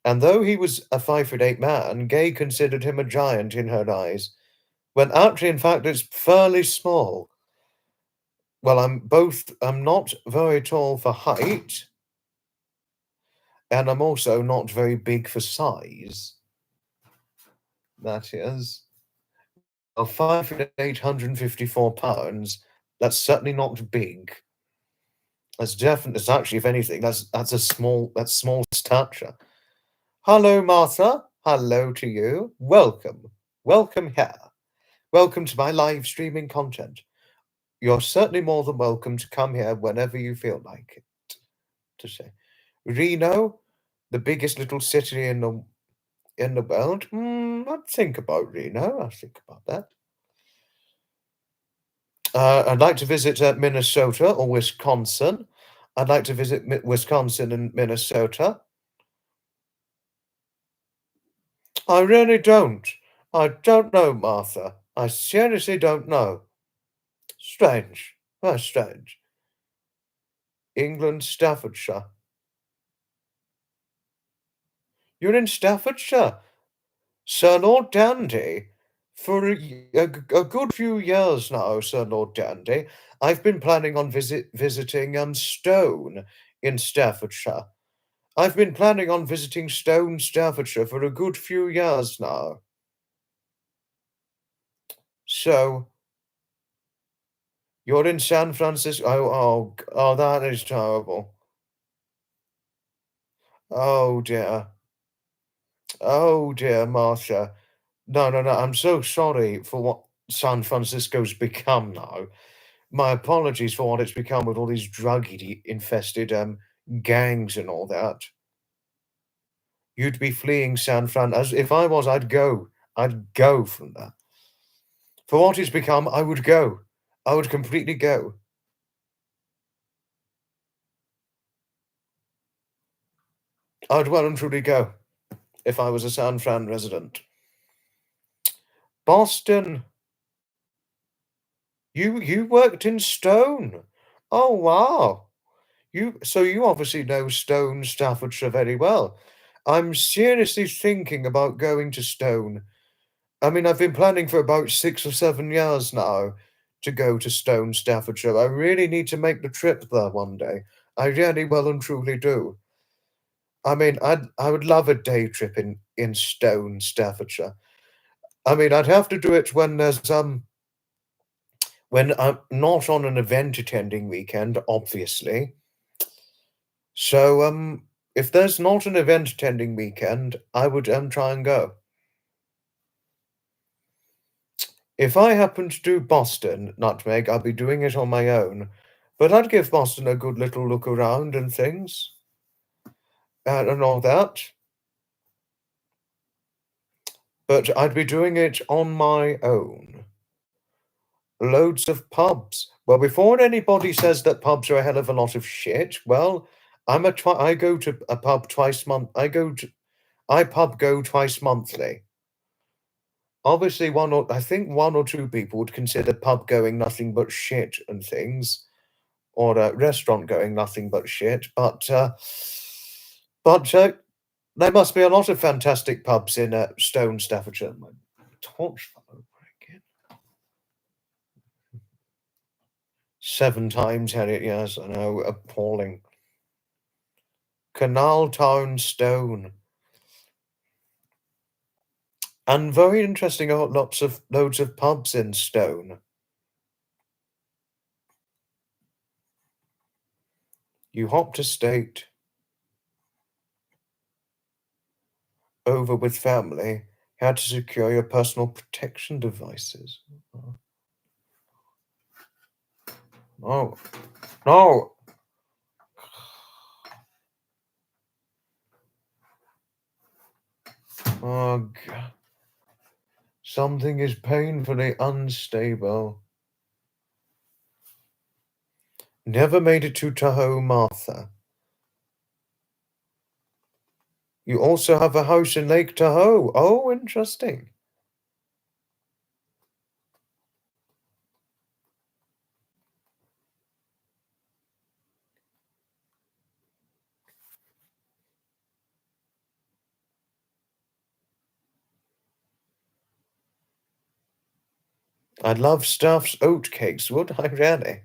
Speaker 1: and though he was a 5'8" man, Gay considered him a giant in her eyes, when actually, in fact, it's fairly small. Well, I'm not very tall for height, and I'm also not very big for size. That is. Oh, 5'8", 154 pounds. That's certainly not big. That's definitely, it's actually, if anything, that's small stature. Hello, Martha. Hello to you. Welcome. Welcome here. Welcome to my live streaming content. You're certainly more than welcome to come here whenever you feel like it. To say, Reno, the biggest little city in the world. I'd think about Reno. I'd think about that. I'd like to visit Minnesota or Wisconsin. I'd like to visit Wisconsin and Minnesota. I really don't. I don't know, Martha. I seriously don't know. Strange. Very strange. England, Staffordshire. You're in Staffordshire, Sir Lord Dandy. For a good few years now, Sir Lord Dandy, I've been planning on visiting Stone in Staffordshire. I've been planning on visiting Stone, Staffordshire for a good few years now. So, you're in San Francisco? Oh, that is terrible. Oh dear. Oh dear, Marcia. No, no, no. I'm so sorry for what San Francisco's become now. My apologies for what it's become with all these drug-infested gangs and all that. You'd be fleeing San Fran. As if I was, I'd go. I'd go from there. For what it's become, I would go. I would completely go. I'd well and truly go if I was a San Fran resident. Boston, you worked in Stone. Oh wow. You obviously know Stone, Staffordshire very well. I'm seriously thinking about going to Stone. I mean, I've been planning for about 6 or 7 years now to go to Stone, Staffordshire. I really need to make the trip there one day. I really well and truly do. I mean, I would love a day trip in Stone, Staffordshire. I mean, I'd have to do it when I'm not on an event attending weekend, obviously. So if there's not an event attending weekend, I would try and go. If I happen to do Boston, Nutmeg, I'll be doing it on my own. But I'd give Boston a good little look around and things, and all that. But I'd be doing it on my own. Loads of pubs. Well, before anybody says that pubs are a hell of a lot of shit, well, I go to a pub twice month. I pub go twice monthly. Obviously, I think one or two people would consider pub going nothing but shit and things, or restaurant going nothing but shit. But there must be a lot of fantastic pubs in Stone, Staffordshire. My torch fell over again. 7 times, Harriet. Yes, I know. Appalling. Canal Town, Stone. And very interesting, loads of pubs in Stone. You hop to state, over with family, how to secure your personal protection devices. No, no. Oh, God. Something is painfully unstable. Never made it to Tahoe, Martha. You also have a house in Lake Tahoe. Oh, interesting. I'd love Stuff's oatcakes, would I really?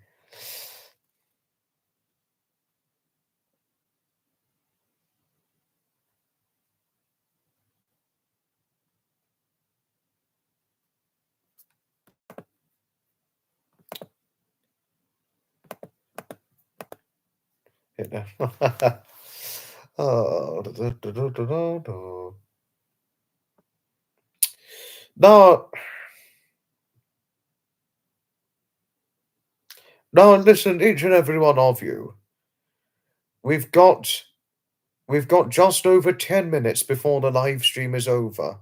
Speaker 1: You know? Oh, no, no, listen, each and every one of you. We've got we've got just over 10 minutes before the live stream is over.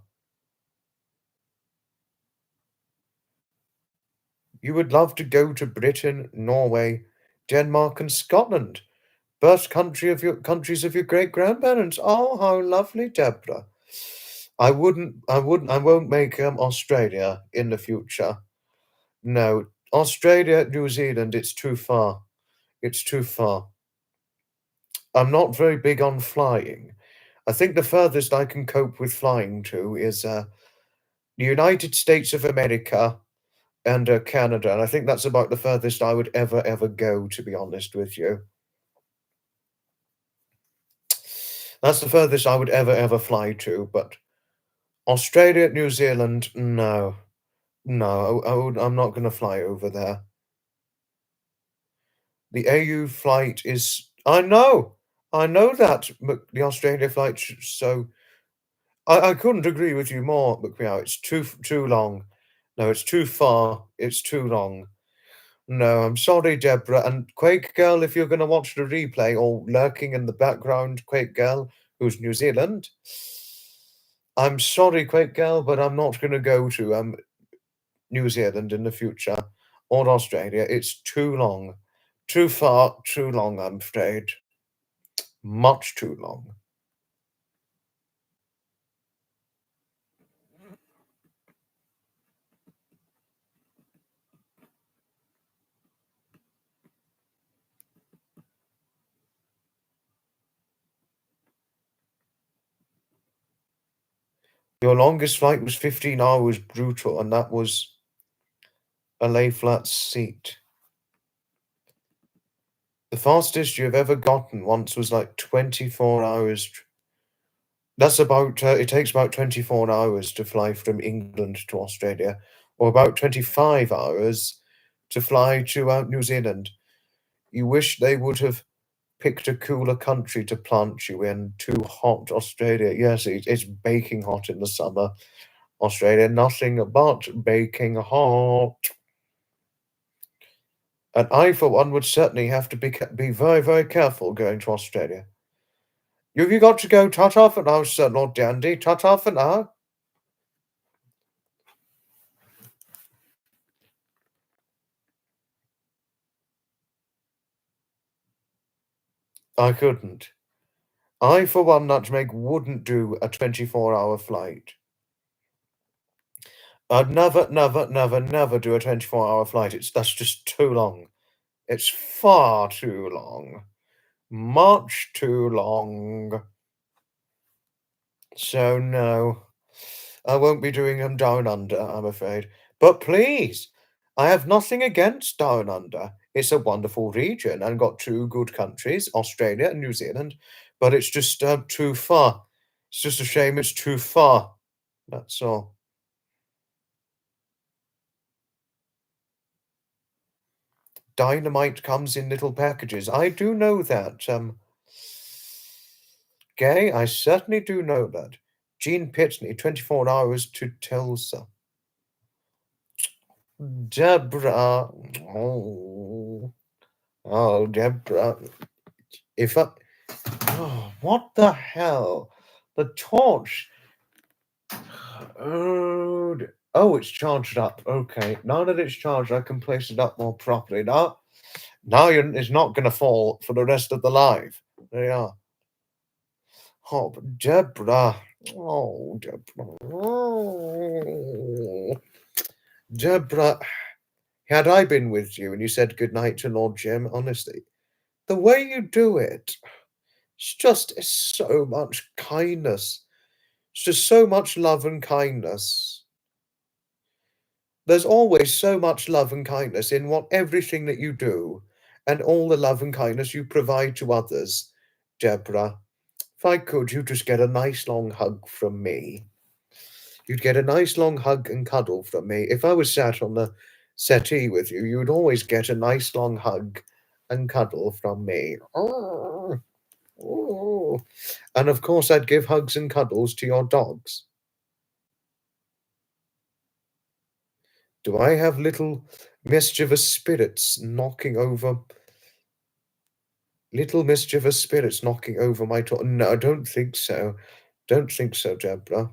Speaker 1: You would love to go to Britain, Norway, Denmark, and Scotland. Countries of your great grandparents. Oh, how lovely, Deborah. I won't make Australia in the future. No, Australia, New Zealand, it's too far. It's too far. I'm not very big on flying. I think the furthest I can cope with flying to is the United States of America and Canada. And I think that's about the furthest I would ever go, to be honest with you. That's the furthest I would ever fly to. But Australia, New Zealand, no. No, I'm not going to fly over there. The AU flight is. I know that, but the Australia flight. So I couldn't agree with you more, McMeow. It's too long. No, it's too far. It's too long. No, I'm sorry, Deborah. And Quake Girl, if you're going to watch the replay or lurking in the background, Quake Girl, who's New Zealand, I'm sorry, Quake Girl, but I'm not going to go to New Zealand in the future or Australia. It's too long. Too far, too long, I'm afraid. Much too long. Your longest flight was 15 hours, brutal, and that was a lay flat seat. The fastest you've ever gotten once was like 24 hours. That's about, it takes about 24 hours to fly from England to Australia, or about 25 hours to fly to New Zealand. You wish they would have picked a cooler country to plant you in. Too hot, Australia. Yes, it's baking hot in the summer. Australia, nothing but baking hot. And I, for one, would certainly have to be very, very careful going to Australia. Have you got to go? Ta-ta for now, Sir Lord Dandy. Ta-ta for now. I couldn't. I, for one, Nutmeg, wouldn't do a 24-hour flight. I'd never, never, never, never do a 24-hour flight. That's just too long. It's far too long. Much too long. So no, I won't be doing them down under, I'm afraid. But please, I have nothing against down under. It's a wonderful region and got two good countries, Australia and New Zealand, but it's just too far. It's just a shame it's too far. That's all. Dynamite comes in little packages. I do know that. Gay, I certainly do know that. Gene Pitney, 24 hours to Tulsa. Deborah. Oh, Deborah. If I. Oh, what the hell? The torch. Oh, it's charged up. Okay. Now that it's charged, I can place it up more properly. Now it's not going to fall for the rest of the live. There you are. Oh, but Deborah. Oh, Deborah. Oh. Deborah, had I been with you and you said goodnight to Lord Jim, honestly, the way you do it, it's so much kindness. It's just so much love and kindness. There's always so much love and kindness in everything that you do and all the love and kindness you provide to others, Deborah. If I could, you'd just get a nice long hug from me. You'd get a nice long hug and cuddle from me. If I was sat on the settee with you, you'd always get a nice long hug and cuddle from me. Oh, oh. And of course, I'd give hugs and cuddles to your dogs. Do I have little mischievous spirits knocking over? Little mischievous spirits knocking over my door? No, I don't think so. Don't think so, Deborah.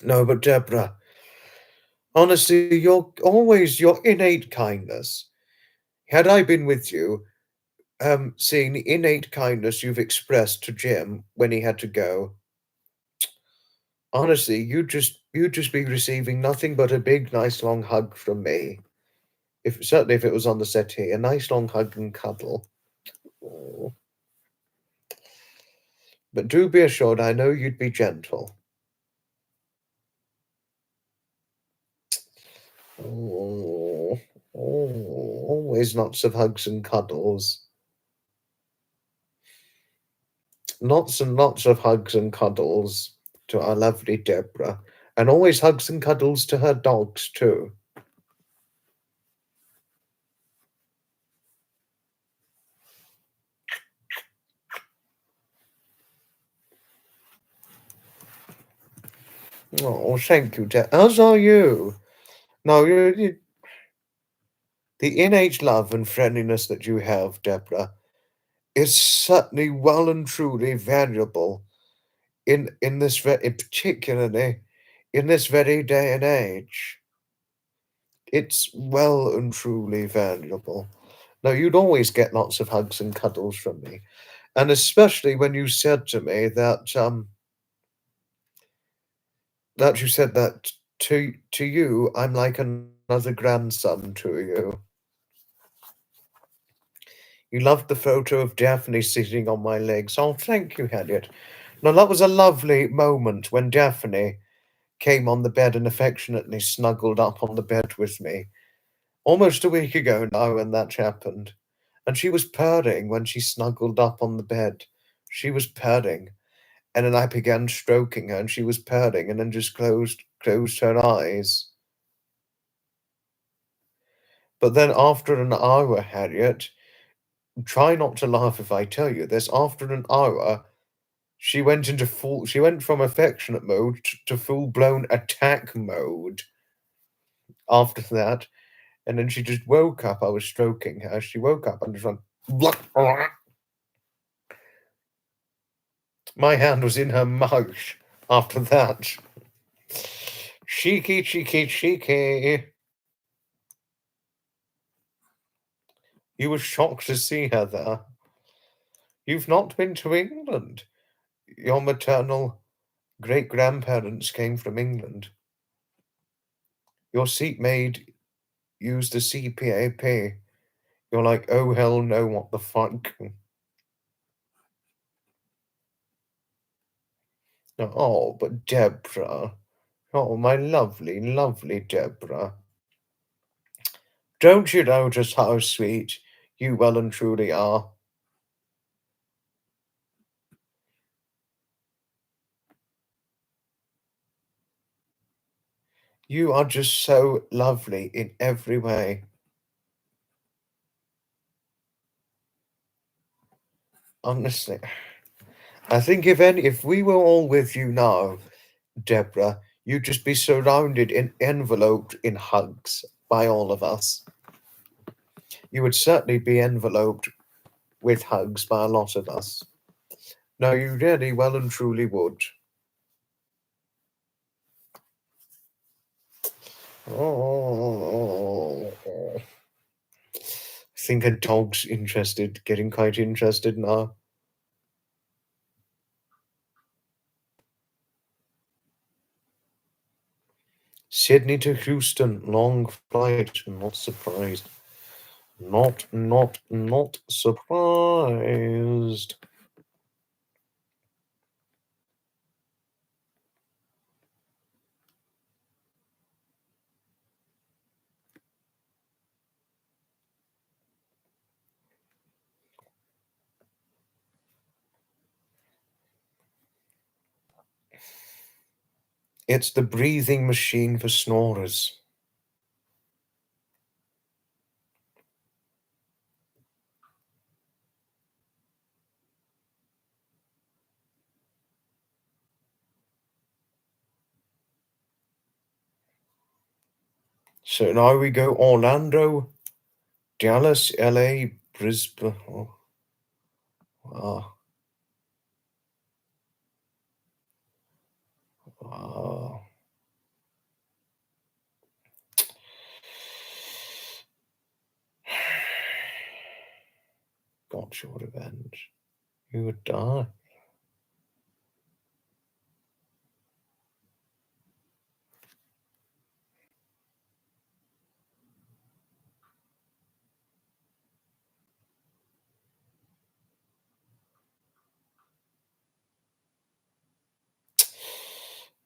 Speaker 1: No, but Deborah, honestly, your innate kindness. Had I been with you, seeing the innate kindness you've expressed to Jim when he had to go, honestly, you'd just be receiving nothing but a big, nice, long hug from me. Certainly if it was on the settee, a nice long hug and cuddle. Oh. But do be assured, I know you'd be gentle. Oh, always lots of hugs and cuddles. Lots and lots of hugs and cuddles to our lovely Deborah. And always hugs and cuddles to her dogs, too. Oh, thank you, as are you. No, the innate love and friendliness that you have, Deborah, is certainly well and truly valuable in this particularly in this very day and age. It's well and truly valuable. Now, you'd always get lots of hugs and cuddles from me, and especially when you said to me that you said that to you, I'm like another grandson to you. You loved the photo of Daphne sitting on my legs. Oh, thank you, Harriet. Now, that was a lovely moment when Daphne came on the bed and affectionately snuggled up on the bed with me. Almost a week ago now when that happened. And she was purring when she snuggled up on the bed. She was purring. And then I began stroking her and she was purring and then just closed her eyes. But then after an hour, Harriet, try not to laugh if I tell you this, after an hour, she went from affectionate mode to full-blown attack mode after that. And then she just woke up. I was stroking her. She woke up and just went, "Blah." My hand was in her mouth after that. Cheeky, cheeky, cheeky. You were shocked to see her there. You've not been to England. Your maternal great-grandparents came from England. Your seatmate used the CPAP. You're like, oh, hell no, what the fuck? Oh, but Deborah. Oh, my lovely, lovely Deborah. Don't you know just how sweet you well and truly are? You are just so lovely in every way. Honestly, I think if we were all with you now, Deborah, you'd just be surrounded and enveloped in hugs by all of us. You would certainly be enveloped with hugs by a lot of us. No, you really well and truly would. Oh, I think a dog's interested, getting quite interested now. Sydney to Houston, long flight, not surprised. Not surprised. It's the breathing machine for snorers. So now we go Orlando, Dallas, LA, Brisbane. Oh, wow. Wow. Got your revenge. You would die.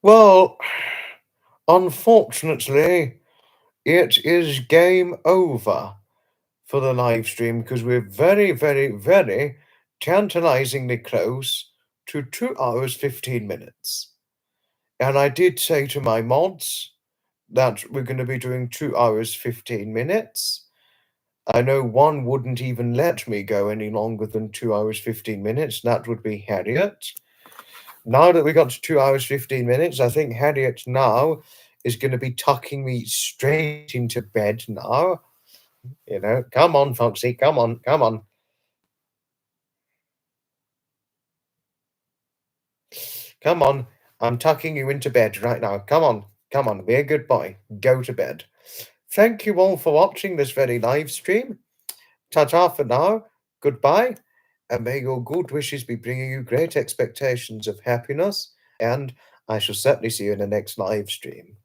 Speaker 1: Well, unfortunately, it is game over for the live stream because we're very, very, very tantalizingly close to 2 hours 15 minutes. And I did say to my mods that we're going to be doing 2 hours 15 minutes. I know one wouldn't even let me go any longer than 2 hours 15 minutes. That would be Harriet. Now that we got to 2 hours, 15 minutes, I think Harriet now is going to be tucking me straight into bed now. You know, come on, Foxy, come on, come on. Come on, I'm tucking you into bed right now. Come on, be a good boy. Go to bed. Thank you all for watching this very live stream. Ta-ta for now. Goodbye. And may your good wishes be bringing you great expectations of happiness. And I shall certainly see you in the next live stream.